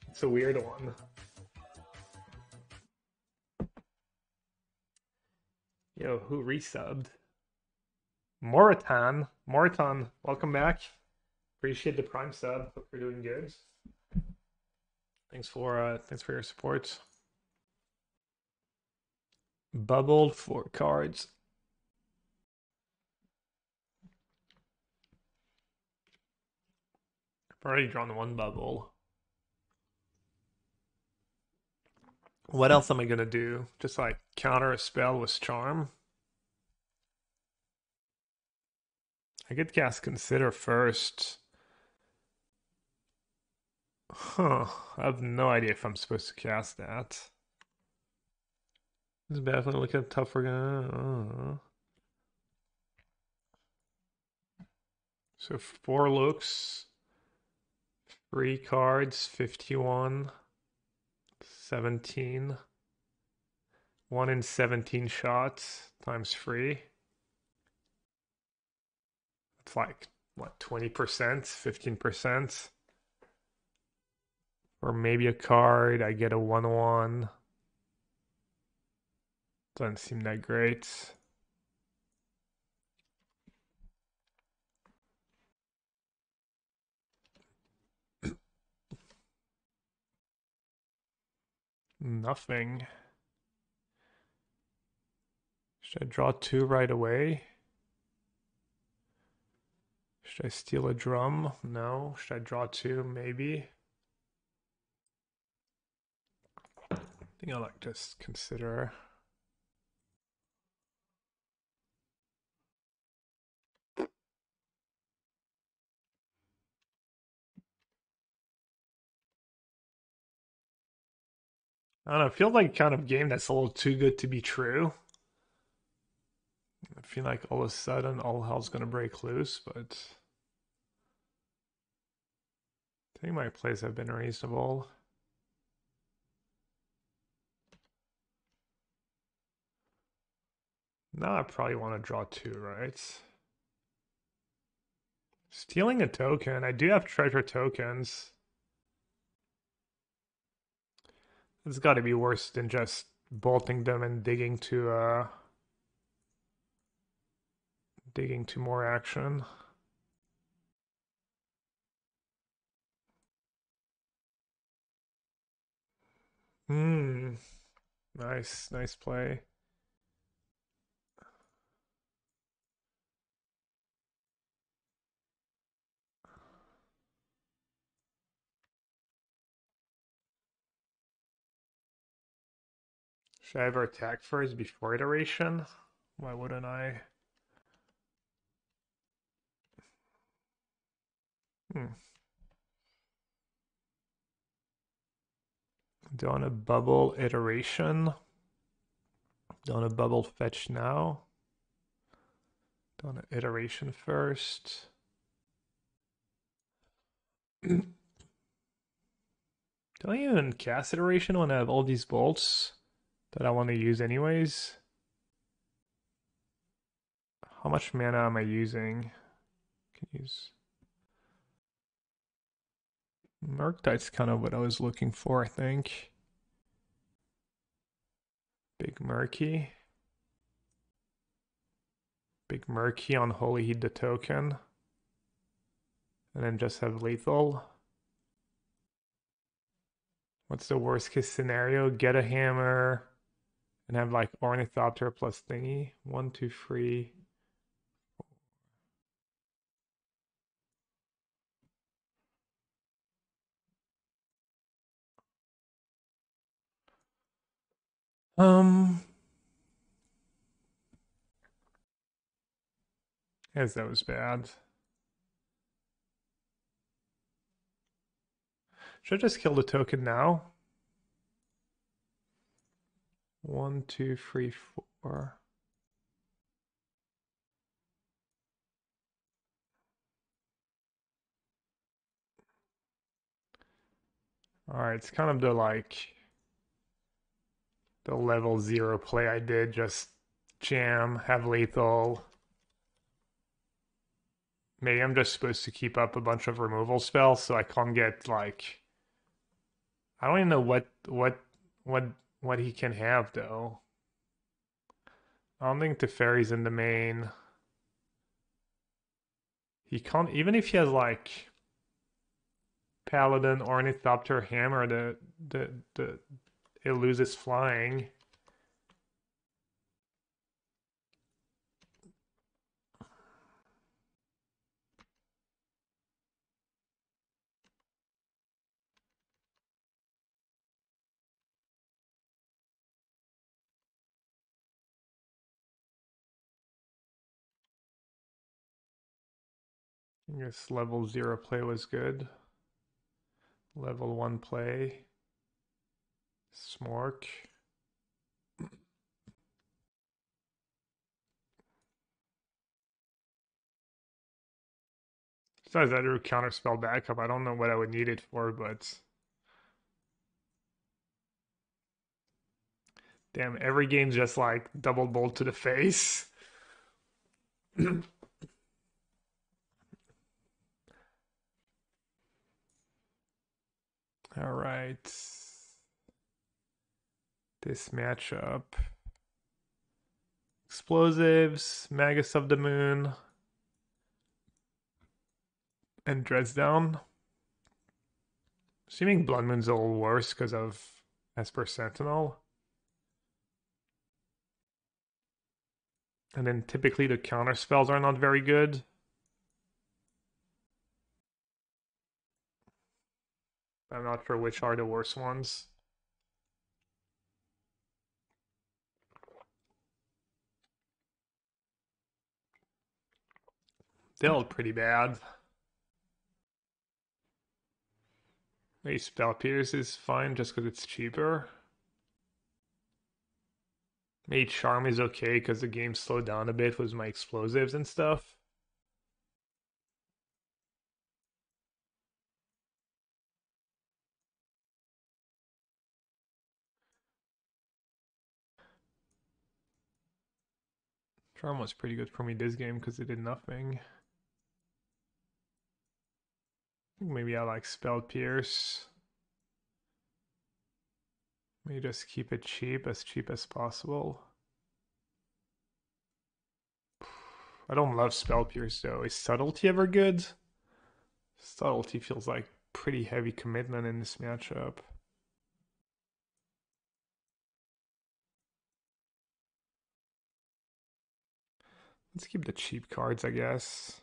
It's a weird one. Yo, who resubbed? Moritan, welcome back. Appreciate the prime sub. Hope you're doing good. Thanks for your support. Bubbled 4 cards. I've already drawn 1 bubble. What else am I gonna do? Just like counter a spell with charm? I could cast Consider first. Huh. I have no idea if I'm supposed to cast that. This is definitely looking at tougher guy. So 4 looks, 3 cards, 51, 17. 1 in 17 shots times 3. It's like, what, 20%, 15%? Or maybe a card, I get a 1/1. Doesn't seem that great. Nothing. Should I draw 2 right away? Should I steal a drum? No. Should I draw 2? Maybe. I think I'll like just consider. I don't know, it feels like kind of game that's a little too good to be true. I feel like all of a sudden all hell's gonna break loose, but I think my plays have been reasonable. Now I probably want to draw two, right? Stealing a token. I do have treasure tokens. It's got to be worse than just bolting them and digging to more action. Hmm. Nice play. Should I ever attack first before iteration? Why wouldn't I? Hmm. Do I want to bubble iteration? Do I want to bubble fetch now? Do I want to iteration first? Do I even cast iteration when I have all these bolts that I want to use anyways? How much mana am I using? Can use Murktide's kind of what I was looking for, I think. Big Murky. Big Murky on Holy Heat the token. And then just have lethal. What's the worst case scenario? Get a hammer and have like Ornithopter plus thingy. 1, 2, 3. Yes, that was bad. Should I just kill the token now? 1, 2, 3, 4. Alright, it's kind of the level 0 play I did. Just jam, have lethal. Maybe I'm just supposed to keep up a bunch of removal spells so I can't get like I don't even know what he can have though. I don't think Teferi's in the main. He can't even if he has like Paladin, Ornithopter, Hammer, the it loses flying. I guess level 0 play was good. Level 1 play. Smork. Besides, I drew counterspell backup. I don't know what I would need it for, but damn, every game's just like double bolt to the face. All right. This matchup. Explosives, Magus of the Moon, and Dresdown. Assuming Blood Moon's a little worse because of Esper Sentinel. And then typically the counter spells are not very good. I'm not sure which are the worst ones. They're pretty bad. Maybe Spell Pierce is fine just because it's cheaper. Maybe Charm is okay because the game slowed down a bit with my explosives and stuff. Charm was pretty good for me this game because it did nothing. I think maybe I like Spell Pierce. Maybe just keep it cheap as possible. I don't love Spell Pierce though. Is Subtlety ever good? Subtlety feels like pretty heavy commitment in this matchup. Let's keep the cheap cards, I guess.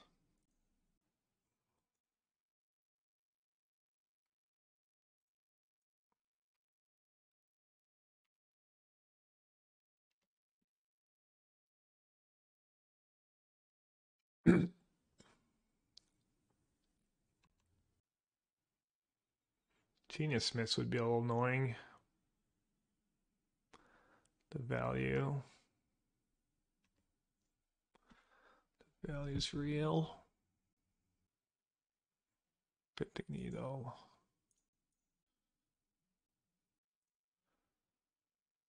Genius Smiths would be a little annoying. The value. The value's real. Bit needle.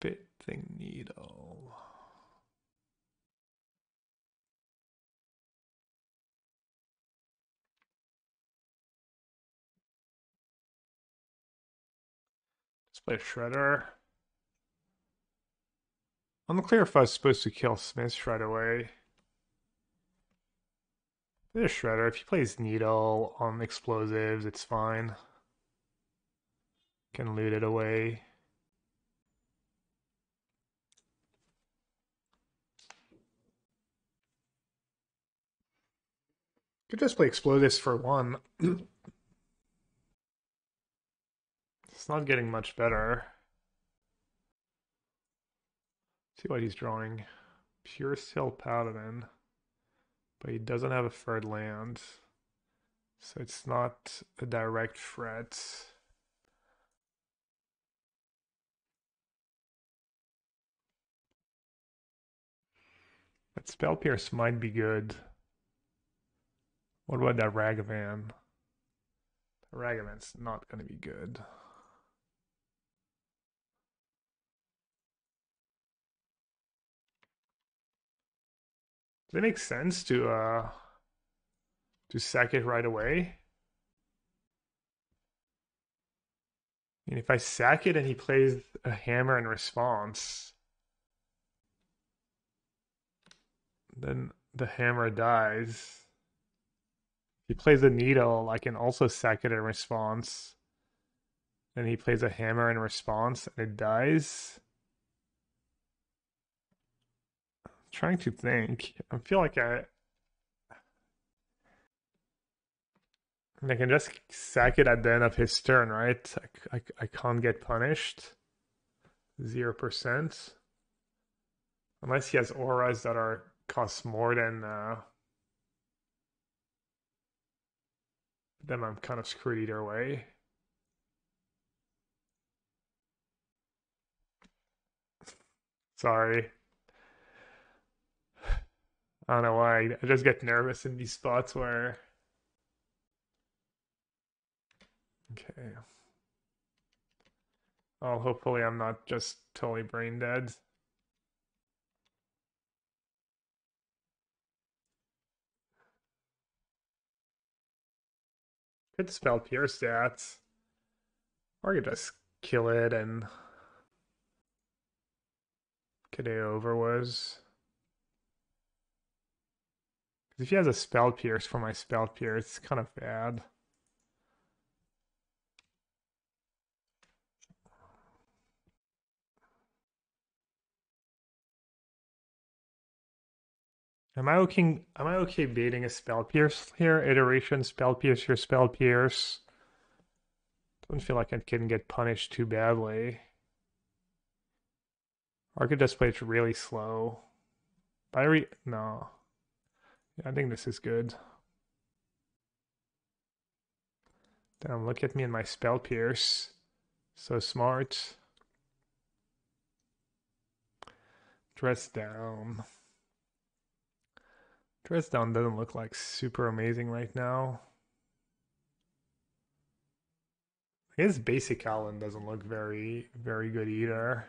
Bit needle. Let's play Shredder. Unclear if I was supposed to kill Smith right away. There's Shredder. If he plays Needle on explosives, it's fine. Can loot it away. Could just play explosives for one. It's not getting much better. See what he's drawing. Pure Steel Paladin. But he doesn't have a third land. So it's not a direct threat. But Spell Pierce might be good. What about that Ragavan? The Ragavan's not going to be good. Does it make sense to sack it right away? I mean, if I sack it and he plays a hammer in response, then the hammer dies. If he plays a needle, I can also sack it in response. And he plays a hammer in response and it dies. I'm trying to think. I feel like I can just sack it at the end of his turn, right? I can't get punished. 0%. Unless he has auras that are cost more than then I'm kind of screwed either way. Sorry. I don't know why. I just get nervous in these spots where... Okay. Oh, hopefully I'm not just totally brain dead. Could spell pure stats. Or I could just kill it and KO over was. Because if he has a spell pierce for my spell pierce, it's kind of bad. Am I okay baiting a spell pierce here? Iteration, spell pierce, your spell pierce. Doesn't feel like I can get punished too badly. Or I could just play it really slow. No. Yeah, I think this is good. Damn, look at me and my spell pierce. So smart. Dress down. Dress down doesn't look like super amazing right now. I guess basic Allen doesn't look very good either.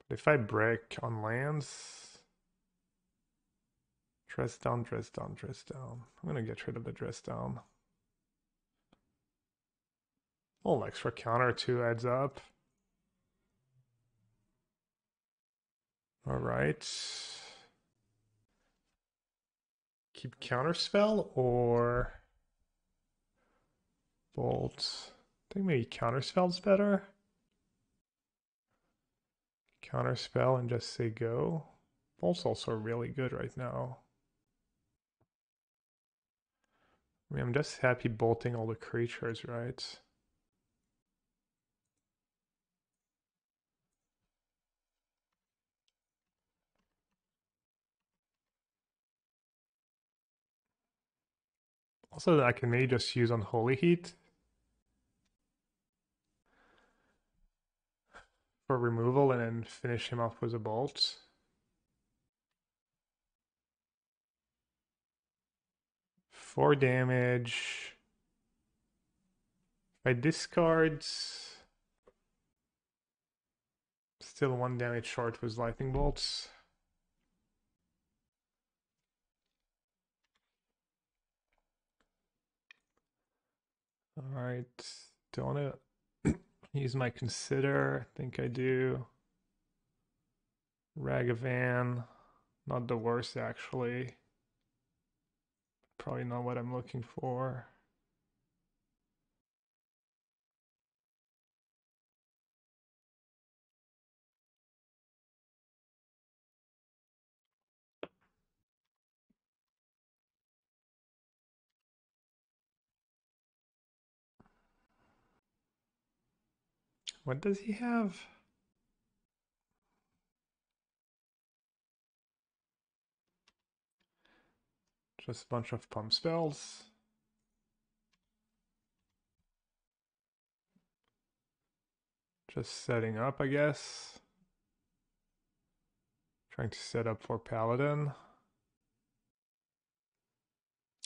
But if I brick on lands, dress down, dress down, dress down. I'm gonna get rid of the dress down. Oh, extra counter 2 adds up. All right. Keep counterspell or bolt? I think maybe counterspell's better. Counterspell and just say go. Bolt's also really good right now. I mean, I'm just happy bolting all the creatures, right? Also, I can maybe just use Unholy Heat for removal and then finish him off with a bolt. Four damage. If I discard, still 1 damage short with lightning bolts. All right, don't want to use my consider. I think I do. Ragavan, not the worst actually. Probably not what I'm looking for. What does he have? Just a bunch of pump spells. Just setting up, I guess. Trying to set up for Paladin.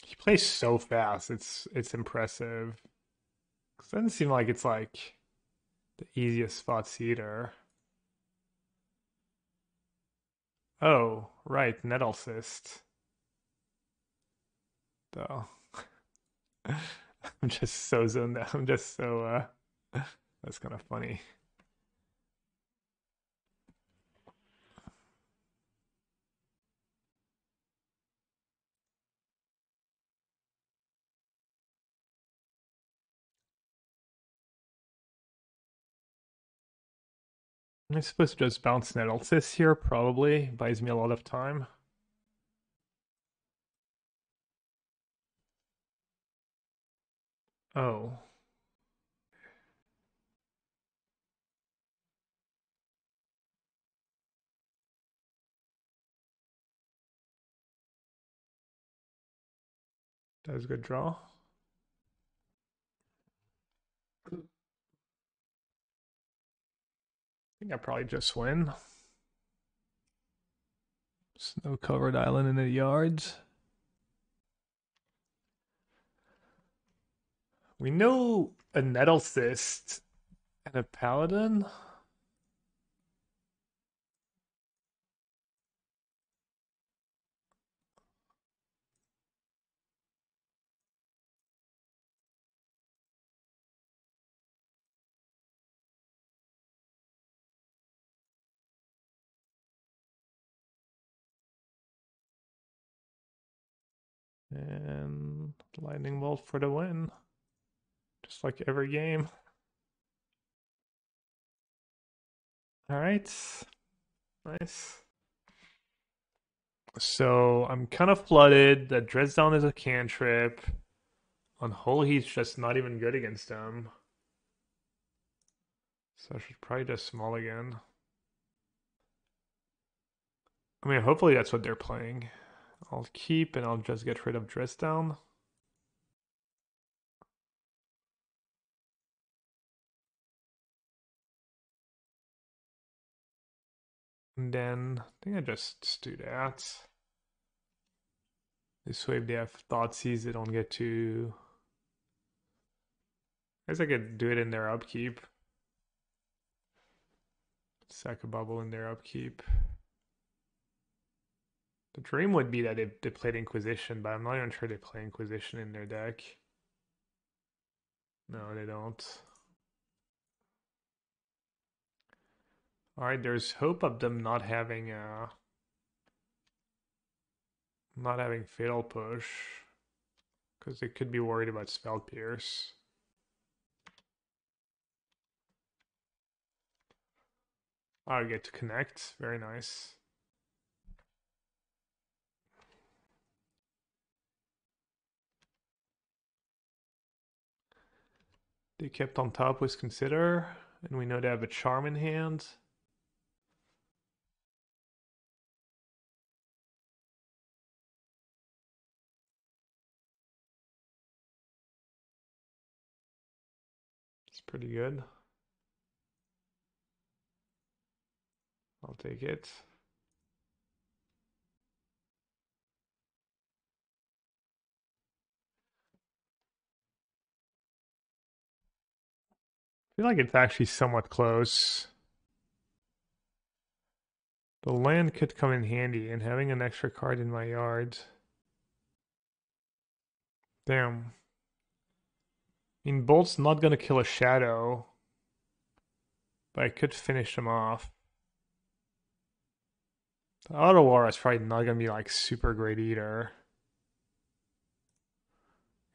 He plays so fast. It's impressive. It doesn't seem like it's like the easiest spots either. Oh, right, Nettle Cyst. Though. I'm just so zoned out. I'm just so that's kind of funny. I'm supposed to just bounce Nettlesys here, probably. Buys me a lot of time. Oh. That was a good draw. I think I probably just win. Snow-covered island in the yards. We know a Nettlecyst and a Paladin. And lightning bolt for the win. Just like every game. Alright. Nice. So I'm kind of flooded. That Dresdown is a cantrip. Unholy Heat's just not even good against them. So I should probably just small again. I mean, hopefully that's what they're playing. I'll keep and I'll just get rid of Dresdown. And then I think I just do that. This way if they have Thoughtseize, they don't get to... I guess I could do it in their upkeep. Sack a bubble in their upkeep. The dream would be that they played Inquisition, but I'm not even sure they play Inquisition in their deck. No, they don't. Alright, there's hope of them not having Fatal Push. Because they could be worried about Spell Pierce. I get to connect. Very nice. They kept on top with Consider, and we know they have a Charm in hand. It's pretty good. I'll take it. I feel like it's actually somewhat close. The land could come in handy, and having an extra card in my yard. Damn. I mean, Bolt's not gonna kill a Shadow, but I could finish him off. The Auto War is probably not gonna be like super great either.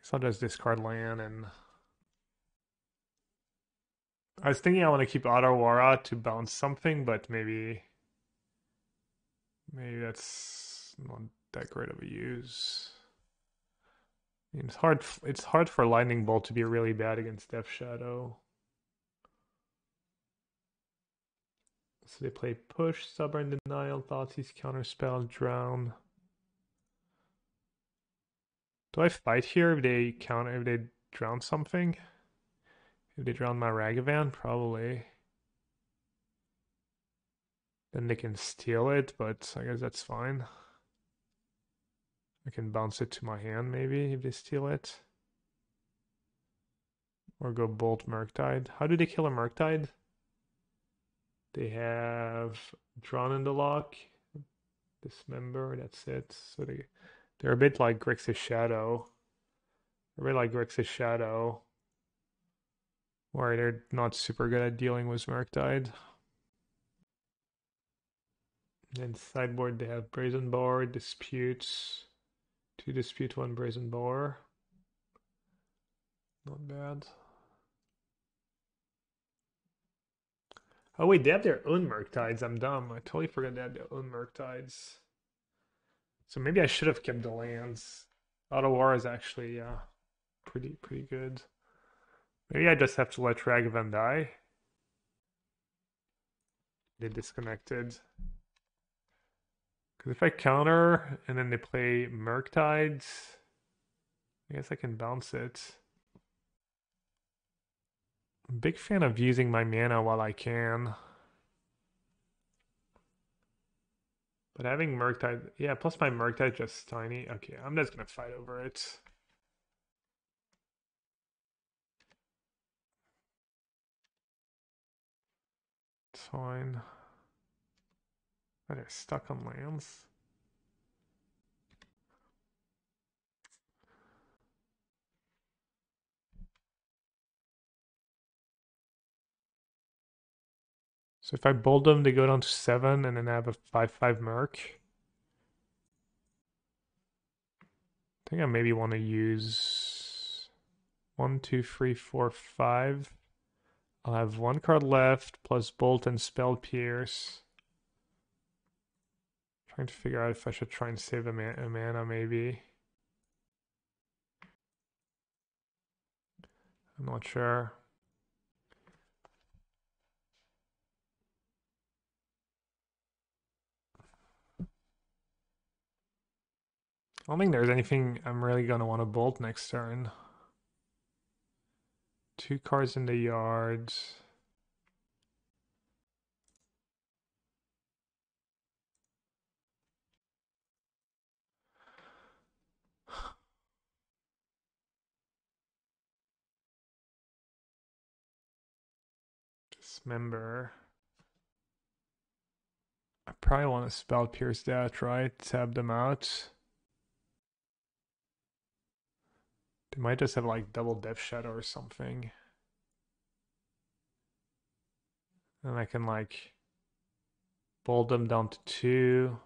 So I'll just discard land, and I was thinking I want to keep Auto to bounce something, but maybe that's not that great of a use. I mean, it's hard for Lightning Bolt to be really bad against Death Shadow. So they play Push, Stubborn Denial, Thoughtseize, Counterspell, Drown. Do I fight here if they drown something? If they drown my Ragavan? Probably. Then they can steal it, but I guess that's fine. I can bounce it to my hand maybe if they steal it. Or go Bolt Murktide. How do they kill a Murktide? They have Drawn in the Lock, Dismember, that's it. So they're a bit like Grixis Shadow. They're a bit like Grixis Shadow. Where they're not super good at dealing with Murktide. Then sideboard they have Brazen Boar, Disputes. 2 Dispute, 1 Brazen Boar. Not bad. Oh wait, they have their own Murktides. I'm dumb. I totally forgot they had their own Murktides. So maybe I should have kept the lands. Auto War is actually pretty good. Maybe I just have to let Ragavan die. They disconnected. Because if I counter and then they play Murktides, I guess I can bounce it. I'm a big fan of using my mana while I can. But having Murktide, yeah, plus my Murktide just tiny. Okay, I'm just gonna fight over it. It's fine. Oh, they're stuck on lands. So if I bold them, they go down to 7 and then I have a 5/5 Merc. I think I maybe want to use 1, 2, 3, 4, 5. I'll have 1 card left plus Bolt and Spell Pierce. Trying to figure out if I should try and save a mana maybe. I'm not sure. I don't think there's anything I'm really going to want to bolt next turn. 2 cards in the yard. Dismember. I probably want to spell pierce that, right? Tab them out. They might just have like double Death Shadow or something. And I can like bold them down to 2.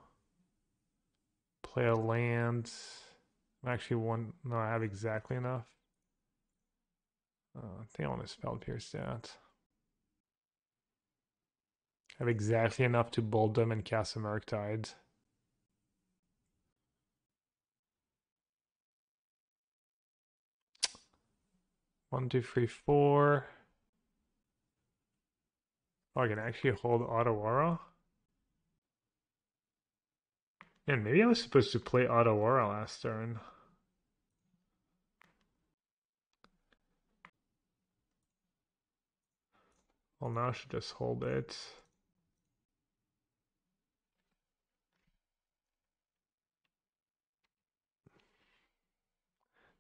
Play a land. I'm actually one. No, I have exactly enough. I think I want to spell pierce that. I have exactly enough to bold them and cast a Murktide. One, two, three, four. Oh, I can actually hold Otawara. And maybe I was supposed to play Otawara last turn. Well, now I should just hold it.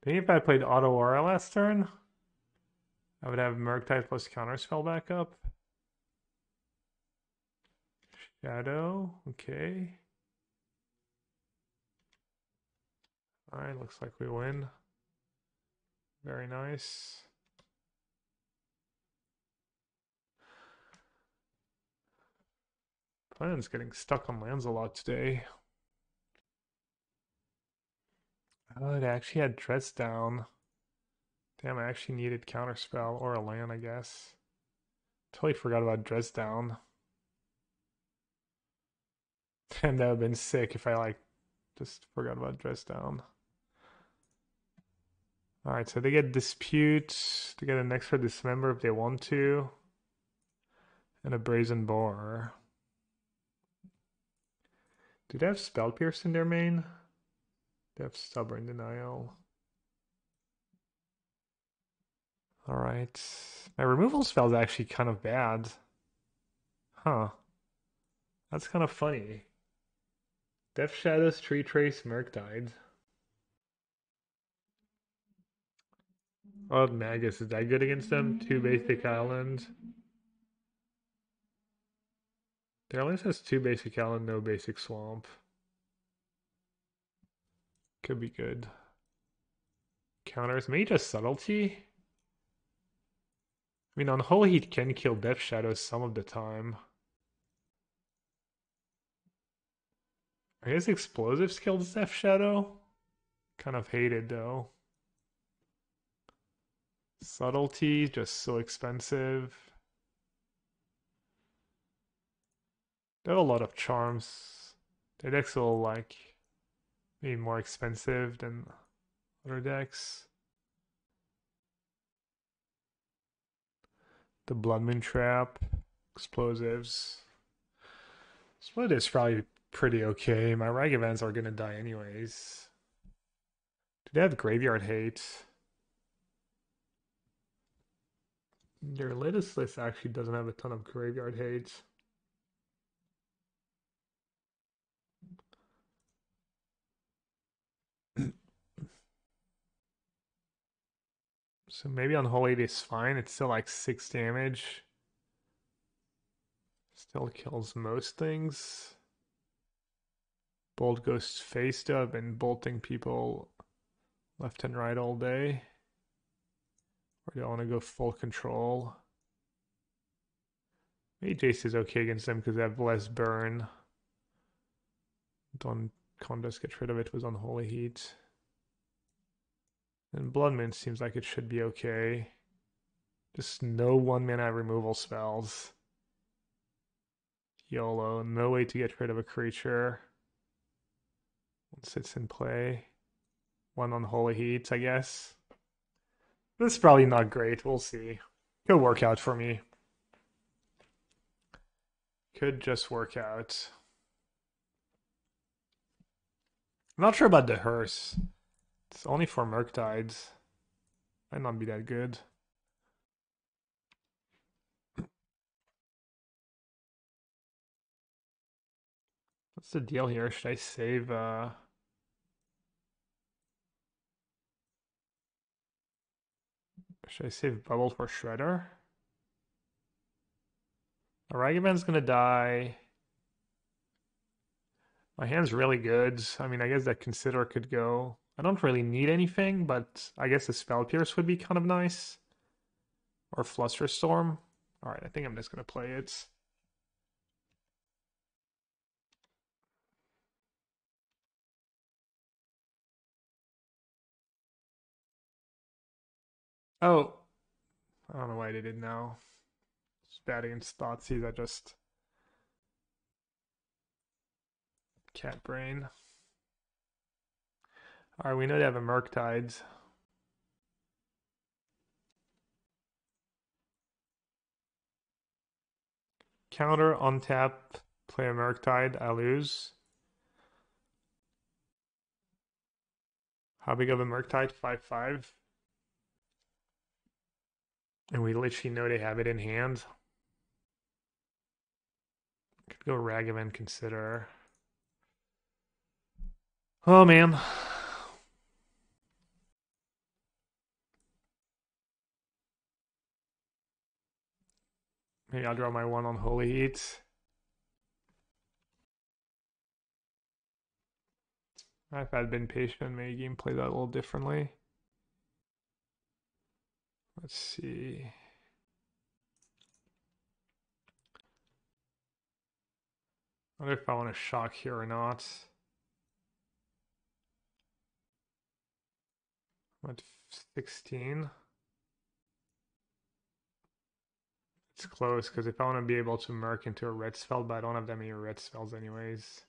Maybe if I played Otawara last turn, I would have Murktide plus Counterspell back up. Shadow, okay. Alright, looks like we win. Very nice. Plan's getting stuck on lands a lot today. Oh, it actually had Dress down. Damn, I actually needed Counterspell or a land, I guess. Totally forgot about Dress down. And that would have been sick if I like just forgot about Dress down. Alright, so they get Dispute. They get an extra Dismember if they want to. And a Brazen Boar. Do they have Spell Pierce in their main? They have Stubborn Denial. Alright. My removal spell is actually kind of bad. Huh. That's kind of funny. Death Shadows, Tree Trace, Murktide. Oh, Magus, is that good against them? 2 basic island. Their list has 2 basic island, no basic swamp. Could be good. Counters, maybe just Subtlety? I mean, Unholy Heat can kill Death Shadows some of the time. I guess Explosives kills Death Shadow? Kind of hated though. Subtlety, just so expensive. They have a lot of charms. Their decks will like be more expensive than other decks. The Blood Moon Trap, Explosives. Split is probably pretty okay. My Ragavans are gonna die anyways. Do they have Graveyard Hate? Their latest list actually doesn't have a ton of Graveyard Hate. So maybe Unholy Heat is fine. It's still like 6 damage. Still kills most things. Bolt Ghost faced up and bolting people left and right all day. Or do I want to go full control? Maybe Jace is okay against them because they have less burn. Can't just get rid of it with Unholy Heat. And Blood Moon seems like it should be okay. Just no 1-mana removal spells. YOLO, no way to get rid of a creature. Once it's in play. 1 Unholy Heat, I guess. This is probably not great, we'll see. Could work out for me. Could just work out. I'm not sure about the hearse. It's only for Murktides. Might not be that good. What's the deal here? Should I save should I save Bubble for Shredder? Ragavan's gonna die. My hand's really good. I mean, I guess that Consider could go. I don't really need anything, but I guess the Spell Pierce would be kind of nice. Or Flusterstorm. Alright, I think I'm just gonna play it. Oh, I don't know why I did it now. It's bad against Thoughtseize, I just... Cat brain. Alright, we know they have a Murktide. Counter, untap, play a Murktide, I lose. How big of a Murktide? 5/5. And we literally know they have it in hand. Could go Ragavan, Consider. Oh man. Maybe I'll draw my one on Holy Heat. If I'd been patient, maybe game played that a little differently. Let's see. I wonder if I want to shock here or not. I'm at 16. It's close, because if I want to be able to merc into a red spell, but I don't have that many red spells anyways.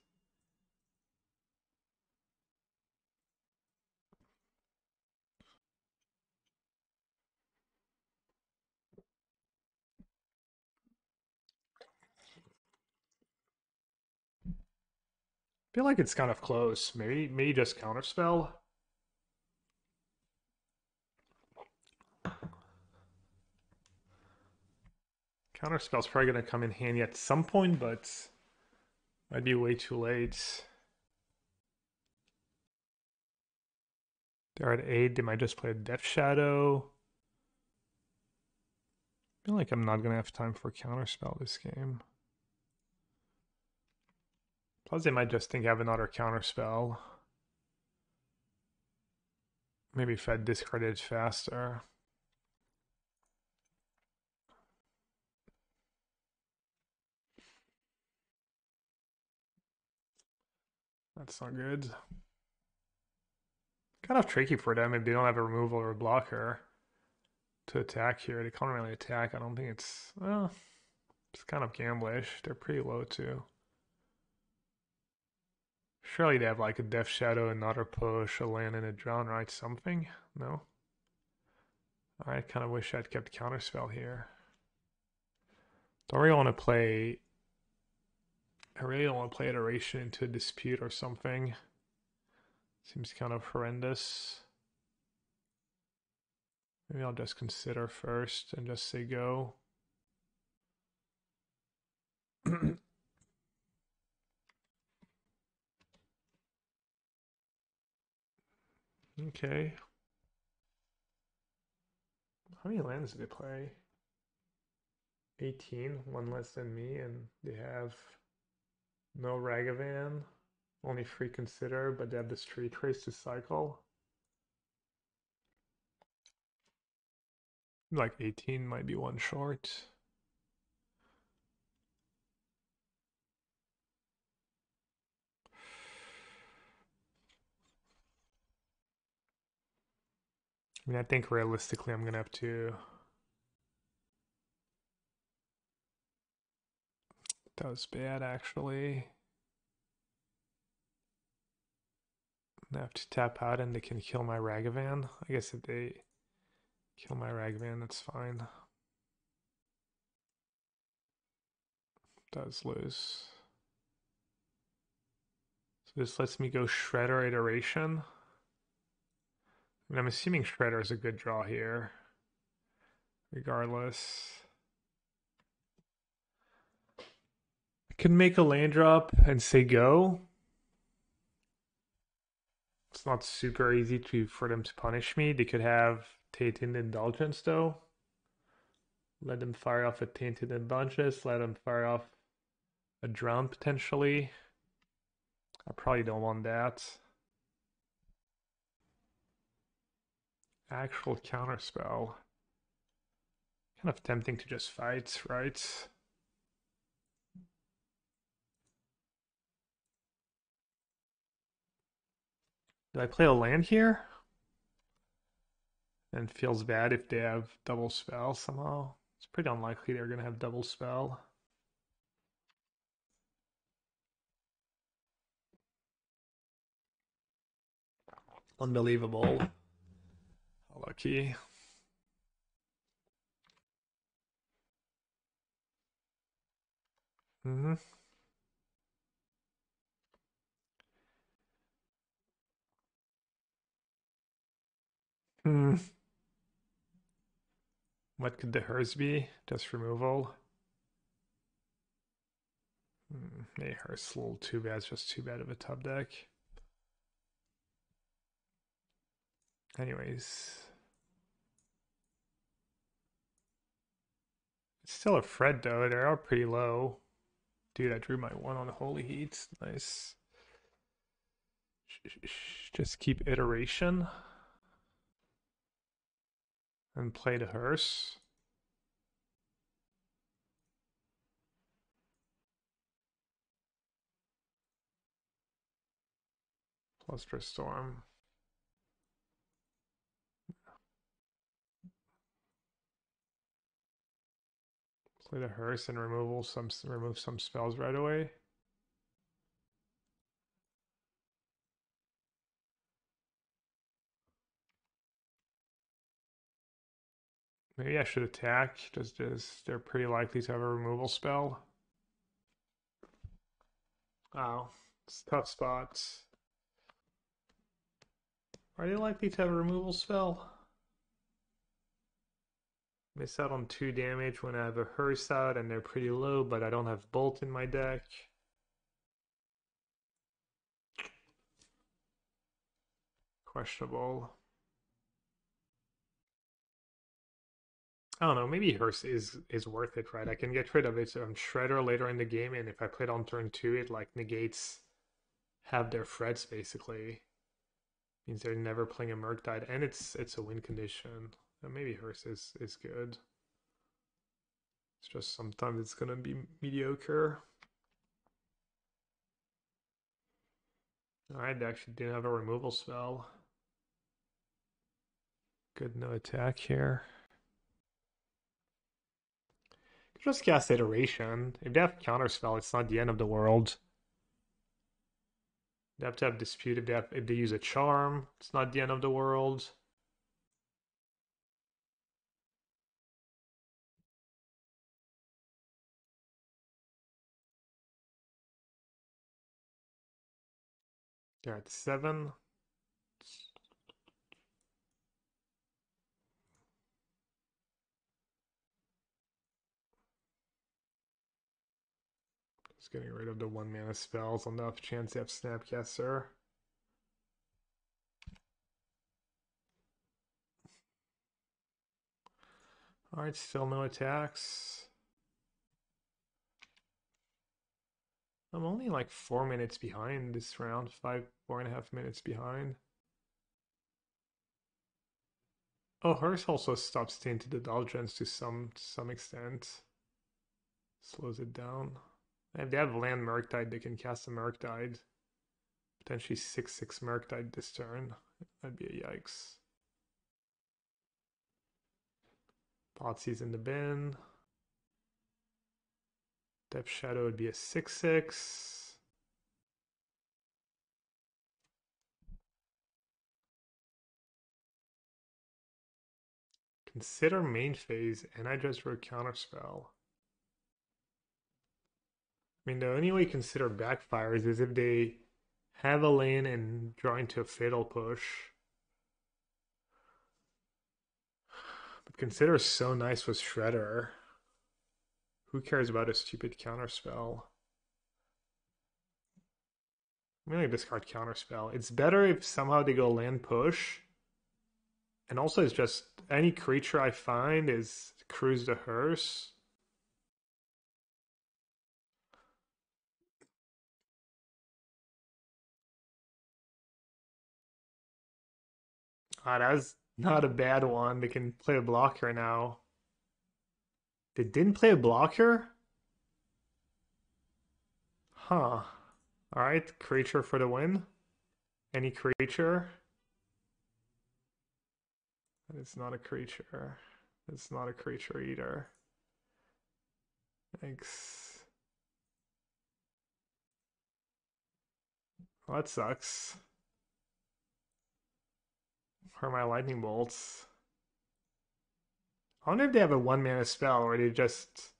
I feel like it's kind of close. Maybe just counterspell. Counterspell's probably gonna come in handy at some point, but might be way too late. They're at 8. They might just play a Death Shadow. I feel like I'm not gonna have time for counterspell this game. Plus, they might just think I have another counterspell. Maybe if I discarded faster. That's not good. Kind of tricky for them if they don't have a removal or a blocker to attack here. They can't really attack. I don't think it's... Well, it's kind of gamblish. They're pretty low too. Surely they have like a Death Shadow, another push, a land, and a drown, right? Something? No? I kind of wish I'd kept Counterspell here. Don't really want to play... I really don't want to play Iteration into a Dispute or something. Seems kind of horrendous. Maybe I'll just Consider first and just say go. Okay. How many lands do they play? 18, one less than me, and they have no Ragavan, only free Consider, but they have this Tree Trace to cycle. Like 18 might be one short. I mean, I think realistically I'm gonna have to... That was bad, actually. I have to tap out and they can kill my Ragavan. I guess if they kill my Ragavan, that's fine. Does lose. So this lets me go Shredder Iteration. I mean, I'm assuming Shredder is a good draw here. Regardless. I can make a land drop and say go. It's not super easy for them to punish me. They could have Tainted Indulgence though. Let them fire off a Tainted in Bunches. Let them fire off a Drown potentially. I probably don't want that. Actual counterspell. Kind of tempting to just fight, right? Did I play a land here? And feels bad if they have double spell somehow. It's pretty unlikely they're gonna have double spell. Unbelievable. How lucky. Mm-hmm. Hmm. What could the hers be? Just removal. Maybe hers a little too bad. It's just too bad of a top deck. Anyways. It's still a Fred though. They're all pretty low. Dude, I drew my one on Holy Heat. Nice. Just keep iteration. And play the hearse. Cluster Storm. Play the hearse and remove some spells right away. Maybe I should attack, just as they're pretty likely to have a removal spell. Oh, it's a tough spot. Are they likely to have a removal spell? Miss out on 2 damage when I have a hearse out and they're pretty low, but I don't have bolt in my deck. Questionable. I don't know, maybe Hearse is worth it, right? I can get rid of it on Shredder later in the game, and if I play it on turn 2, it like negates have their threats basically. Means they're never playing a Murktide, and it's a win condition. And maybe Hearse is good. It's just sometimes it's gonna be mediocre. Alright, they actually didn't have a removal spell. Good, no attack here. Just cast Iteration. If they have Counterspell, it's not the end of the world. They have to have Dispute if they use a Charm. It's not the end of the world. They're at 7. Just getting rid of the 1 mana spells on the off chance they have Snapcaster. Alright, still no attacks. I'm only like 4 minutes behind this round, 4.5 minutes behind. Oh, hers also stops Tainted Indulgence to some extent. Slows it down. If they have land Murktide, they can cast a Murktide. Potentially 6/6 Murktide this turn. That'd be a yikes. Potsy's in the bin. Depth Shadow would be a 6/6. Consider main phase, and I just wrote Counterspell. I mean, the only way you consider backfires is if they have a lane and draw into a Fatal Push. But consider so nice with Shredder. Who cares about a stupid Counterspell? I'm gonna discard Counterspell. It's better if somehow they go land push And also, it's just any creature I find is cruise the hearse. Ah, that's not a bad one. They can play a blocker now. They didn't play a blocker? Huh. Alright, creature for the win. Any creature? It's not a creature. It's not a creature either. Thanks. Well, that sucks. Where are my lightning bolts? I wonder if they have a 1 mana spell or they just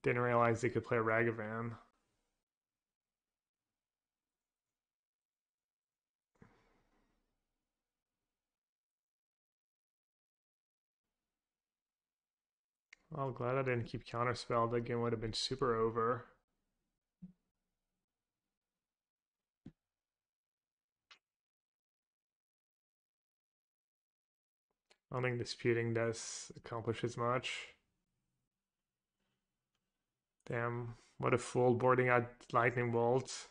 didn't realize they could play a Ragavan. Well, glad I didn't keep counterspell. That game would have been super over. I don't think disputing does accomplish as much. Damn, what a fool boarding out lightning bolts.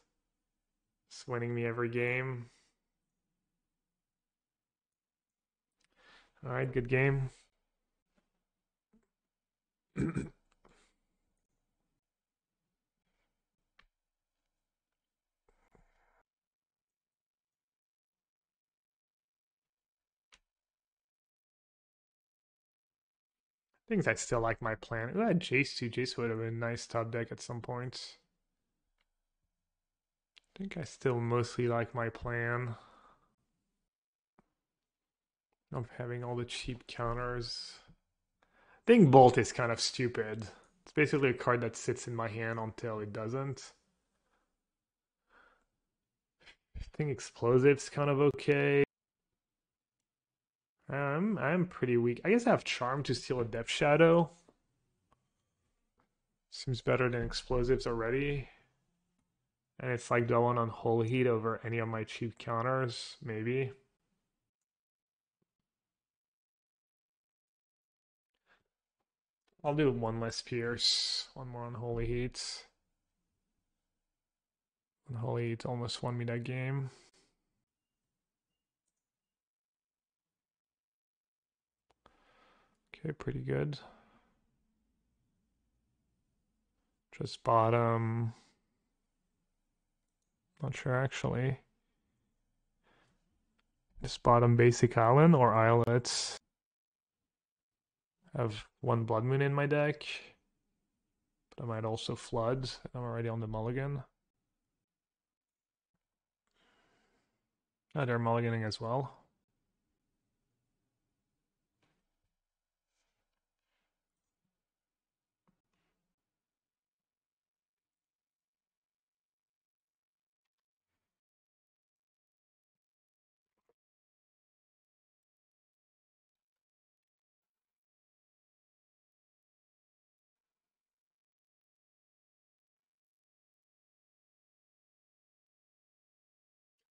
It's winning me every game. Alright, good game. Things I still like my plan. Ooh, I had Jace too. Jace would have been a nice top deck at some point. I think I still mostly like my plan of having all the cheap counters. I think Bolt is kind of stupid. It's basically a card that sits in my hand until it doesn't. I think Explosive's kind of okay. I'm pretty weak. I guess I have Charm to steal a Depth Shadow. Seems better than Explosives already. And it's like, do I want Unholy Heat over any of my cheap counters? Maybe. I'll do one less Pierce, one more Unholy Heat. Unholy Heat almost won me that game. Okay, pretty good. Just bottom. Not sure actually. Just bottom basic island or islets. I have one Blood Moon in my deck. But I might also flood. I'm already on the mulligan. Oh, they're mulliganing as well.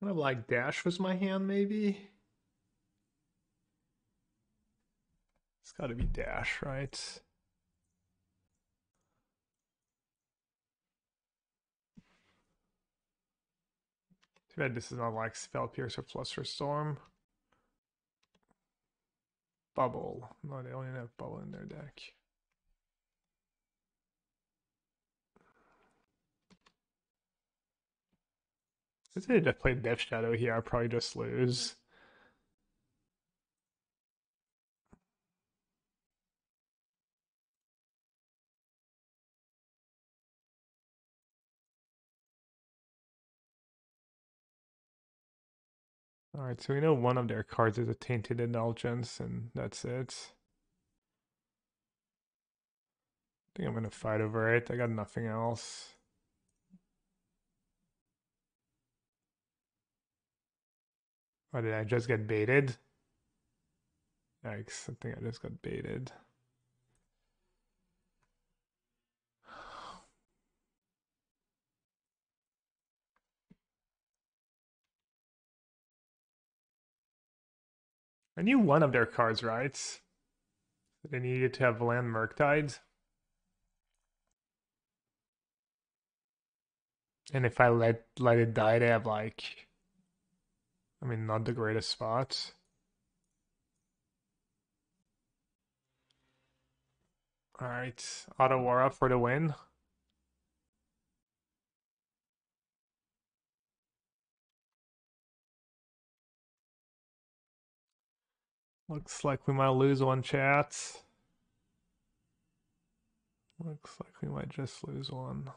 Kind of like Dash was my hand, maybe? It's gotta be Dash, right? Too bad this is not like Spell Piercer plus Storm. Bubble. No, they only have Bubble in their deck. If they just played Death Shadow here, I'd probably just lose. Alright, so we know one of their cards is a Tainted Indulgence, and that's it. I think I'm gonna fight over it. I got nothing else. Or did I just get baited? Yikes, I think I just got baited. I knew one of their cards, right? They needed to have land Murktide. And if I let it die, they have like, I mean, not the greatest spots. All right, Otawara for the win. Looks like we might lose one, chat. Looks like we might just lose one.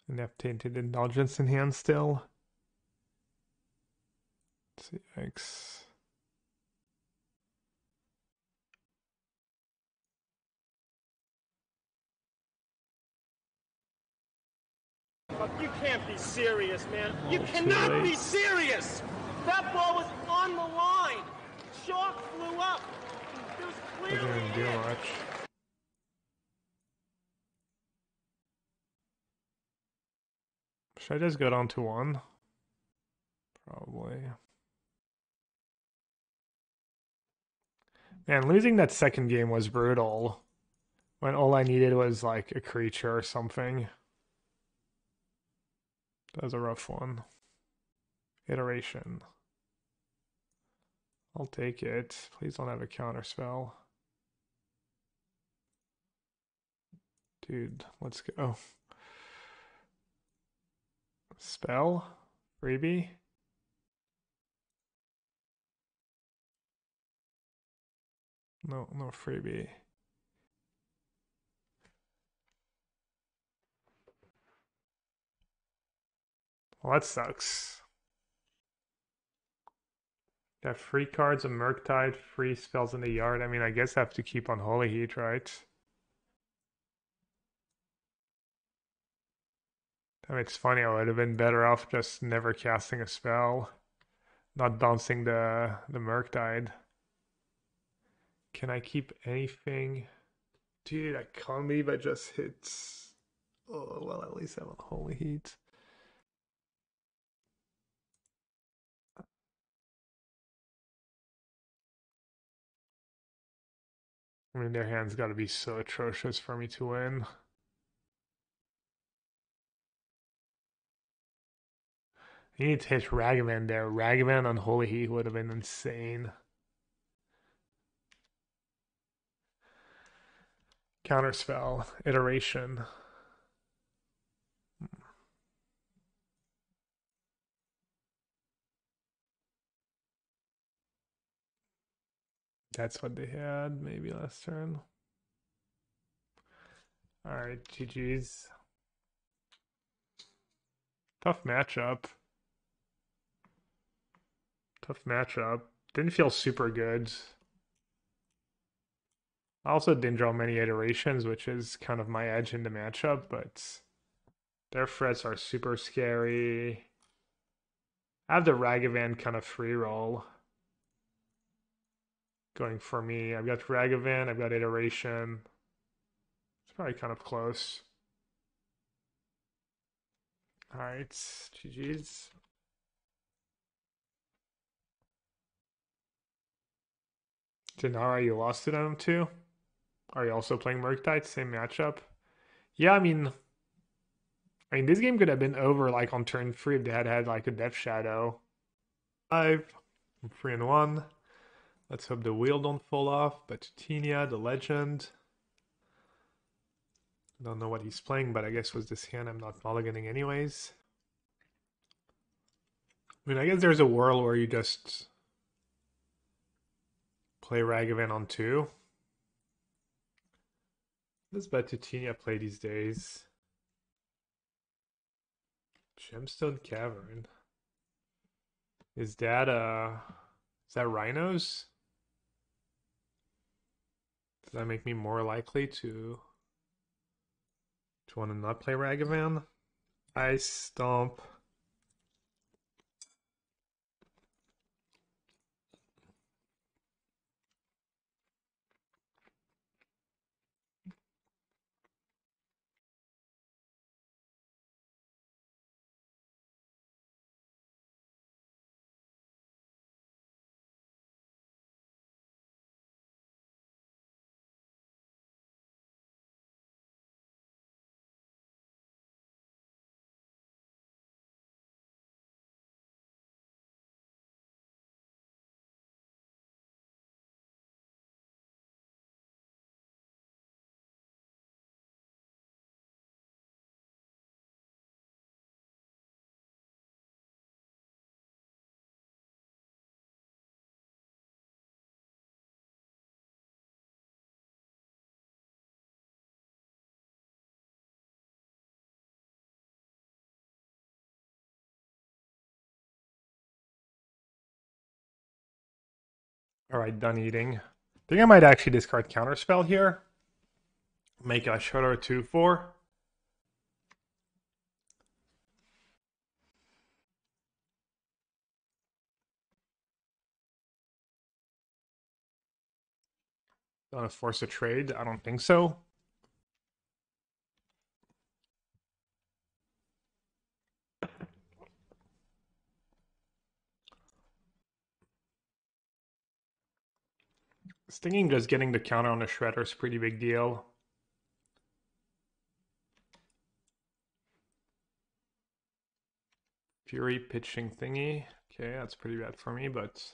And have Tainted Indulgence in hand still. Let's see, X. You can't be serious, man. You Too cannot be late. serious. That ball was on the line. Chalk flew up. There's Doesn't clearly even do hit. much. Should I just go down to one? Probably. Man, losing that second game was brutal. When all I needed was like a creature or something. That was a rough one. Iteration. I'll take it. Please don't have a counter spell. Dude, let's go. Spell? Freebie? No, no freebie. Well, that sucks. Got free cards, a Murktide, free spells in the yard. I mean, I guess I have to keep on Holy Heat, right? I mean, it's funny, I would have been better off just never casting a spell, not bouncing the Murktide. Can I keep anything? Dude, I can't believe I just hit. Oh, well, at least I'm on Holy Heat. I mean, their hand's got to be so atrocious for me to win. I need to hit Ragavan there. Ragavan on Holy Heat would have been insane. Counterspell, iteration. That's what they had maybe last turn. Alright, GG's. Tough matchup. Tough matchup. Didn't feel super good. I also didn't draw many iterations, which is kind of my edge in the matchup, but their threats are super scary. I have the Ragavan kind of free roll going for me. I've got Ragavan, I've got iteration. It's probably kind of close. Alright, GG's. Janara, you lost to them too? Are you also playing Murktide? Same matchup? Yeah, I mean, this game could have been over like on turn 3 if they had had like a Death Shadow. 5. I'm 3-1. Let's hope the wheel don't fall off. But Tinia, the legend. Don't know what he's playing, but I guess with this hand I'm not mulliganing anyways. I mean, I guess there's a world where you just play Ragavan on 2. What does Batutina play these days? Gemstone Cavern. Is that rhinos? Does that make me more likely to want to not play Ragavan? Ice Stomp. Alright, done eating. I think I might actually discard Counterspell here. Make a Shredder 2/4. Gonna force a trade? I don't think so. I was thinking just getting the counter on the Shredder is a pretty big deal. Fury pitching thingy. Okay, that's pretty bad for me, but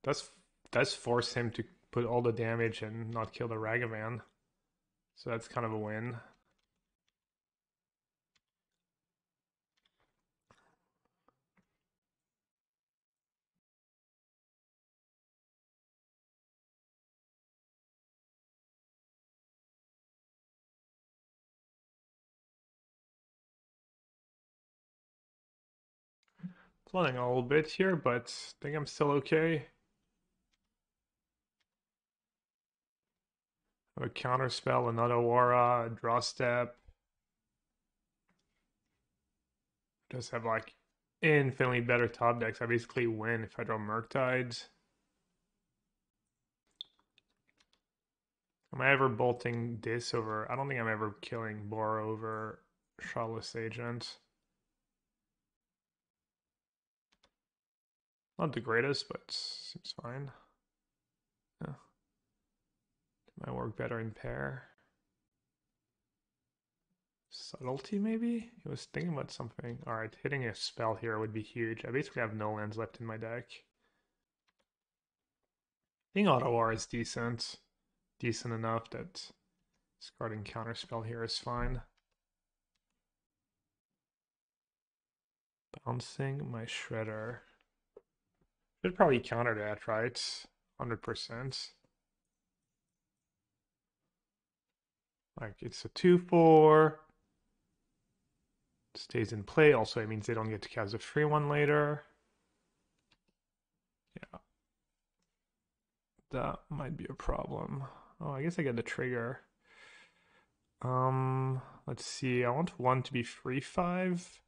does force him to put all the damage and not kill the Ragavan. So that's kind of a win. Flooding a little bit here, but I think I'm still okay. A counter spell, another aura, a draw step. Just have like infinitely better top decks. I basically win if I draw Murktides. Am I ever bolting this over? I don't think I'm ever killing Bor over Shardless Agent. Not the greatest, but seems fine. Yeah. Might work better in pair. Subtlety, maybe? He was thinking about something. Alright, hitting a spell here would be huge. I basically have no lands left in my deck. I think Auto R is decent. Decent enough that discarding counterspell here is fine. Bouncing my Shredder. Should probably counter that, right? 100%. Like, it's a 2/4. Stays in play. Also, it means they don't get to cast a free one later. Yeah. That might be a problem. Oh, I guess I get the trigger. Let's see. I want one to be free 5.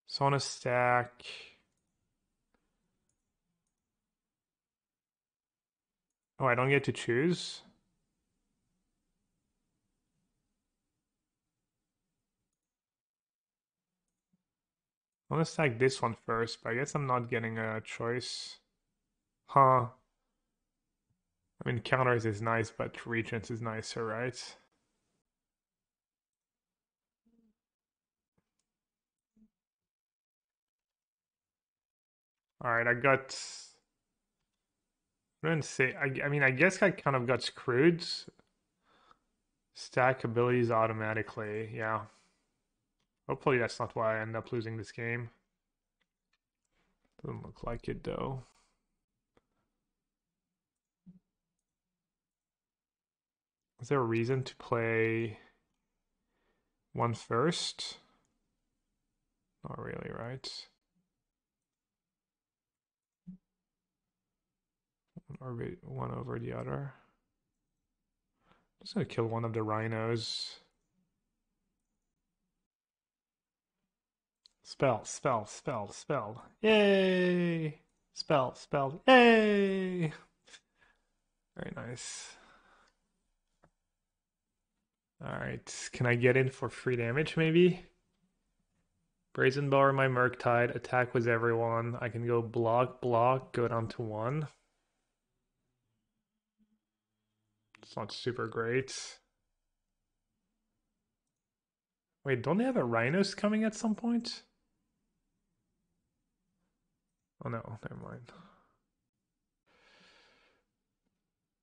So on a stack. Oh, I don't get to choose. I want to stack this one first, but I guess I'm not getting a choice. Huh. I mean, counters is nice, but regents is nicer, right? Alright, I got... I didn't say... I mean, I guess I kind of got screwed. Stack abilities automatically, yeah. Hopefully that's not why I end up losing this game. Doesn't look like it, though. Is there a reason to play one first? Not really, right? One over the other. Just gonna kill one of the rhinos. Spell, spell, spell, spell. Yay! Spell, spell. Yay! Very nice. Alright, can I get in for free damage maybe? Brazen Bar my Murktide, attack with everyone. I can go block, block, go down to 1. It's not super great. Wait, don't they have a Rhinos coming at some point? Oh no, never mind.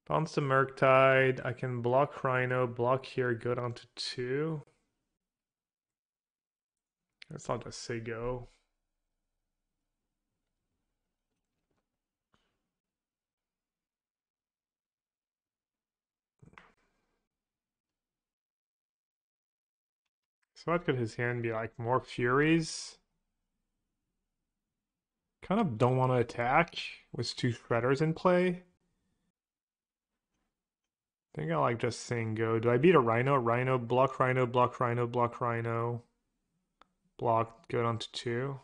Bounce the Murktide. I can block Rhino, block here, go down to 2. That's not just say go. So what could his hand be like? More Furies? Kind of don't want to attack with two shredders in play. I think I like just saying go. Do I beat a rhino? Rhino, block rhino, block rhino, block rhino. Block, go down to 2.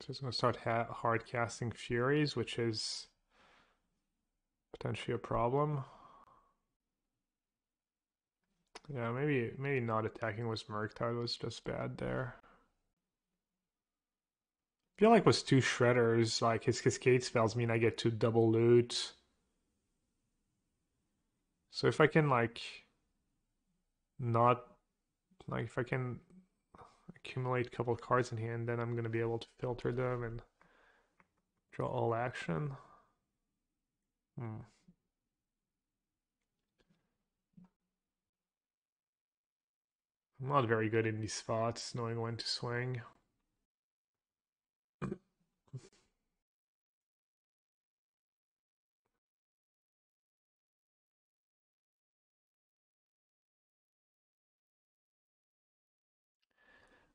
So it's going to start hard casting Furies, which is potentially a problem. Yeah, maybe not attacking with Murktide was just bad there. I feel like with 2 shredders, like his cascade spells mean I get 2 double loot. So if I can like not like if I can accumulate a couple of cards in hand, then I'm gonna be able to filter them and draw all action. I'm not very good in these spots, knowing when to swing.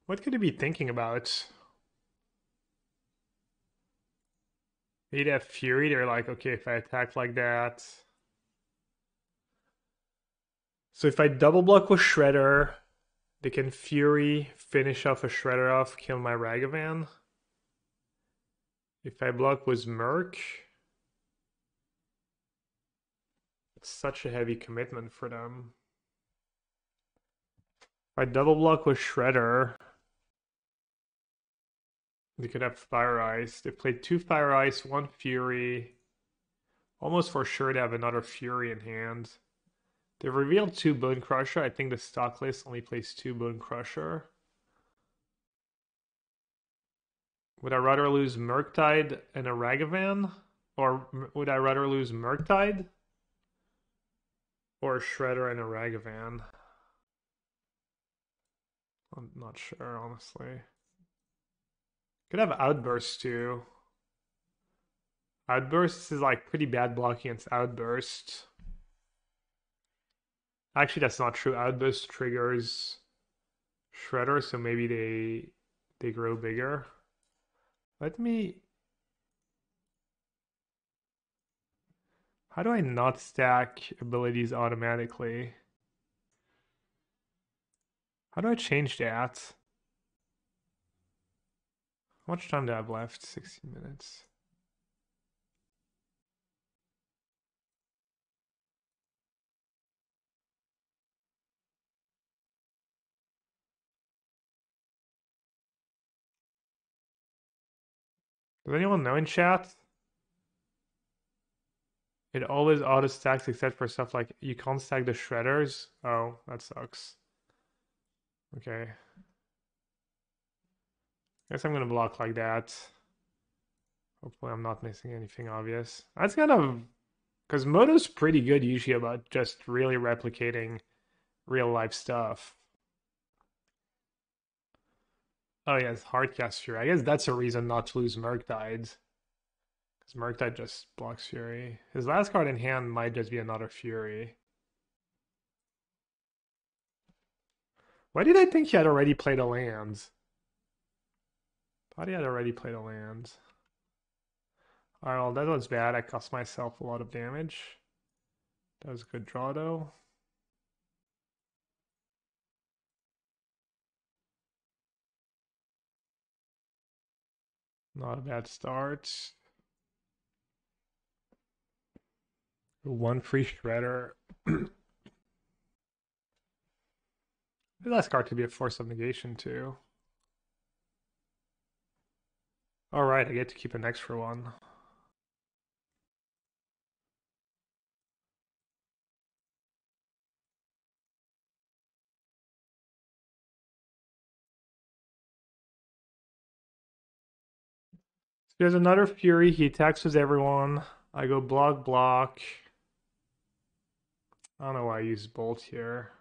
What could he be thinking about? He'd have Fury, they're like, okay, if I attack like that. So if I double block with Shredder, they can Fury, finish off a Shredder off, kill my Ragavan. If I block with Merc, it's such a heavy commitment for them. If I double block with Shredder, they could have Fire Ice. They played 2 Fire Ice, 1 Fury. Almost for sure to have another Fury in hand. They've revealed 2 Bone Crusher. I think the stock list only plays 2 Bone Crusher. Would I rather lose Murktide and a Ragavan? Or would I rather lose Murktide? Or a Shredder and a Ragavan? I'm not sure, honestly. Could have Outburst too. Outburst is like pretty bad blocking against Outburst. Actually, that's not true. Outburst triggers Shredder, so maybe they grow bigger. Let me... How do I not stack abilities automatically? How do I change that? How much time do I have left? 16 minutes. Does anyone know in chat? It always auto stacks except for stuff like you can't stack the shredders. Oh, that sucks. Okay. Guess I'm gonna block like that. Hopefully I'm not missing anything obvious. That's kind of... Because Moto's pretty good usually about just really replicating real life stuff. Oh yeah, it's Hardcast Fury. I guess that's a reason not to lose Murktide. Because Murktide just blocks Fury. His last card in hand might just be another Fury. Why did I think he had already played a land? Thought he had already played a land. Alright, well that was bad. I cost myself a lot of damage. That was a good draw though. Not a bad start. 1 free shredder. The last card could be a force of negation too. Alright, I get to keep an extra one. There's another Fury. He attacks with everyone. I go block, block. I don't know why I use Bolt here.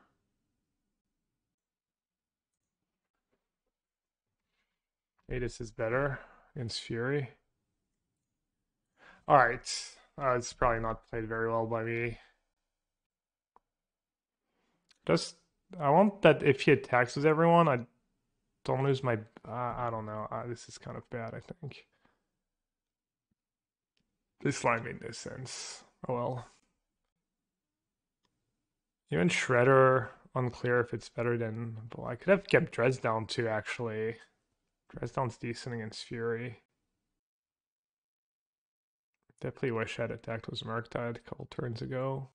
Maybe this is better against Fury. Alright. It's probably not played very well by me. Just, I want that if he attacks with everyone, I don't lose my, I don't know. This is kind of bad, I think. This line made no sense. Oh well. Even Shredder, unclear if it's better than, well, I could have kept Dresdown too, actually. Dresdown's decent against Fury. Definitely wish I had attacked with Murktide a couple turns ago.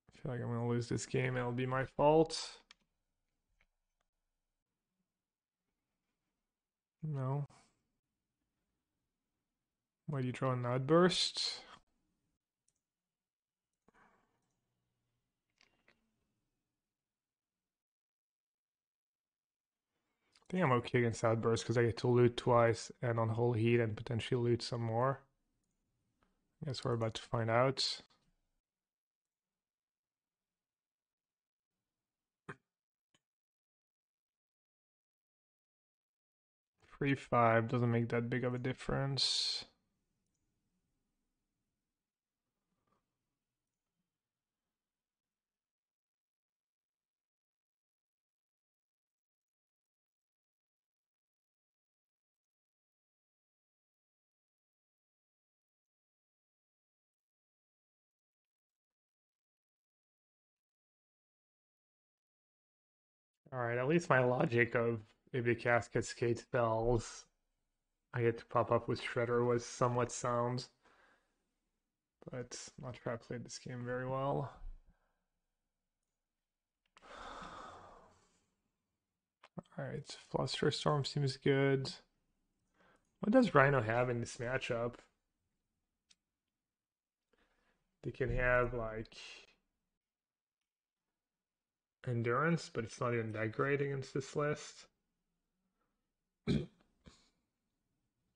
I feel like I'm gonna lose this game. It'll be my fault. No. Why do you draw an outburst? I think I'm okay against outburst because I get to loot twice and on whole heat and potentially loot some more. I guess we're about to find out. 3-5 doesn't make that big of a difference. Alright, at least my logic of if the cast Cascade spells, I get to pop up with Shredder was somewhat sound. But I'm not sure I played this game very well. Alright, Flusterstorm seems good. What does Rhino have in this matchup? They can have like Endurance, but it's not even that great against this list.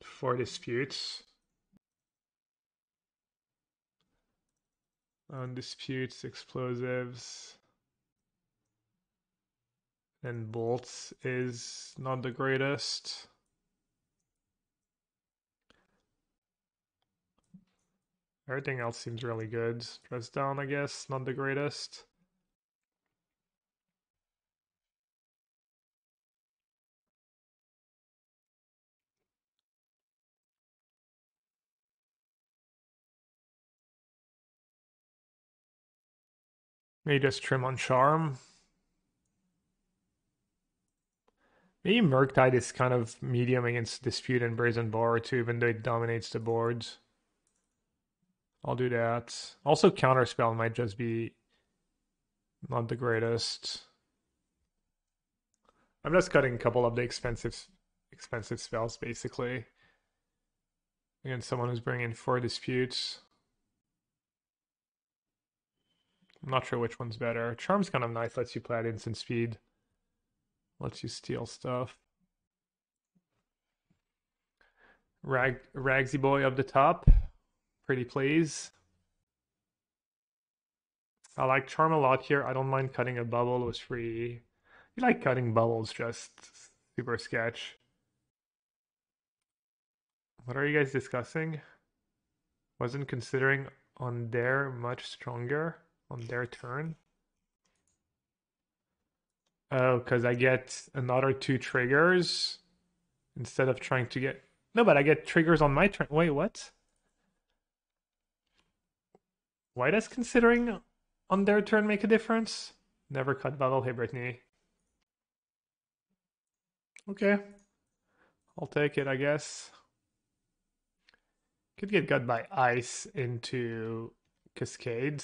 4 Disputes. Disputes, Explosives. And Bolts is not the greatest. Everything else seems really good. Dress Down, I guess, not the greatest. Maybe just trim on Charm. Maybe Murktide is kind of medium against Dispute and Brazen Bar too, even though it dominates the boards. I'll do that. Also, Counterspell might just be not the greatest. I'm just cutting a couple of the expensive spells basically against someone who's bringing 4 disputes. I'm not sure which one's better. Charm's kind of nice, lets you play at instant speed, lets you steal stuff. Ragsy Boy up the top, pretty please. I like Charm a lot here. I don't mind cutting a bubble with free. You like cutting bubbles, just super sketch. What are you guys discussing? Wasn't considering on their much stronger on their turn. Oh, because I get another 2 triggers instead of trying to get. No, but I get triggers on my turn. Wait, what? Why does considering on their turn make a difference? Never cut bubble. Hey, Brittany. Okay. I'll take it, I guess. Could get got by ice into Cascade.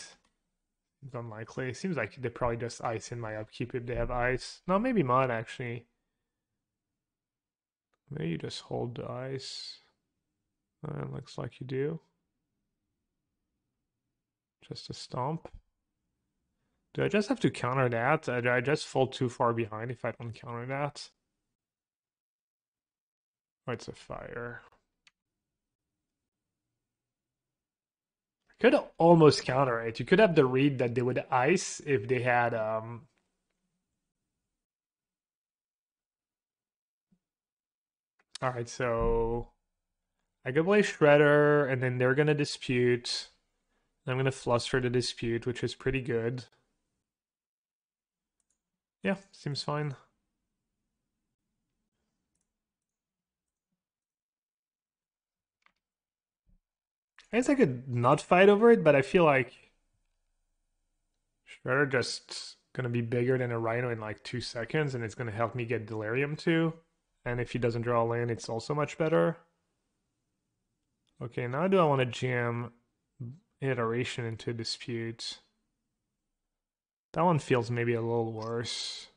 It's unlikely. Seems like they probably just ice in my upkeep if they have ice. No, maybe mud actually. Maybe you just hold the ice. Looks like you do. Just a stomp. Do I just have to counter that? Do I just fall too far behind if I don't counter that? Oh, it's a fire. Could almost counter it. You could have the read that they would ice if they had Alright, so I could play Shredder and then they're gonna dispute. I'm going to fluster the dispute, which is pretty good. Yeah, seems fine. I guess I could not fight over it, but I feel like Shredder just gonna be bigger than a Rhino in like 2 seconds, and it's gonna help me get Delirium too. And if he doesn't draw a land, it's also much better. Okay, now do I want to jam Iteration into Dispute? That one feels maybe a little worse.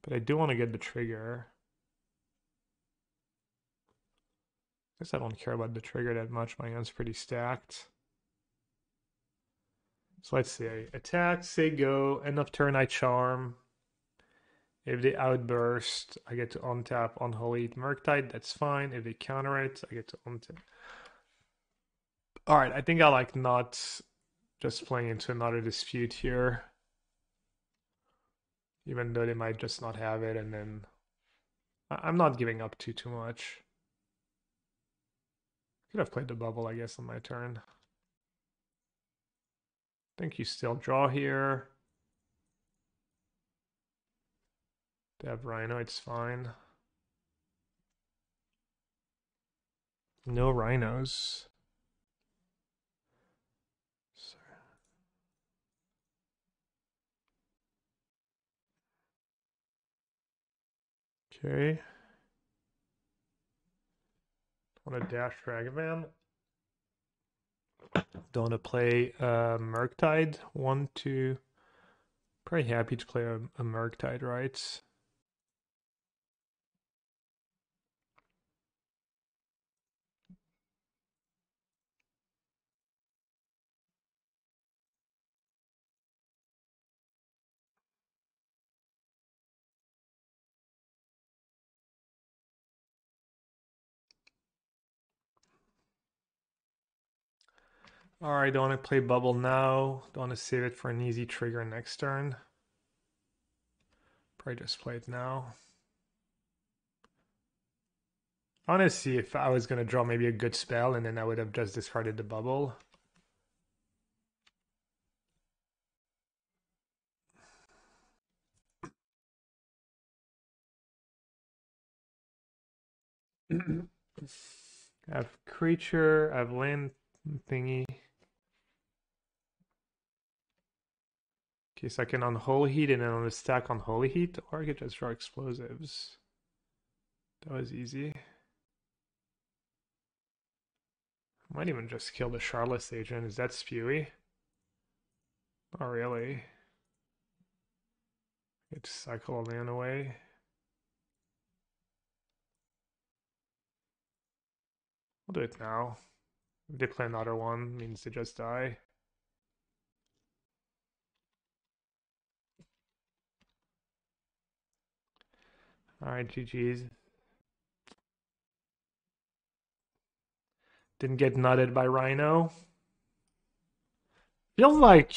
But I do want to get the trigger. I guess I don't care about the trigger that much. My hand's pretty stacked. So let's see. I attack, say go, end of turn I charm. If they outburst, I get to untap Unholy Murktide. That's fine. If they counter it, I get to untap. Alright, I think I like not just playing into another dispute here. Even though they might just not have it, and then I'm not giving up too much. Could have played the bubble, I guess, on my turn. I think you still draw here. They have Rhino, it's fine. No rhinos. Okay. Want to dash Dragavan. Don't want to play Murktide. 1, 2. Pretty happy to play a Murktide, right? Alright, don't want to play bubble now. Don't want to save it for an easy trigger next turn. Probably just play it now. I want to see if I was going to draw maybe a good spell, and then I would have just discarded the bubble. I have creature, I have land thingy. Okay, so I can Unholy Heat and then on the stack Unholy Heat, or I could just draw explosives. That was easy. Might even just kill the Charlotte's Agent. Is that spewy? Not really. Get to cycle a land away. I'll do it now. If they play another one, means they just die. Alright, GG's. Didn't get nutted by Rhino. Feels like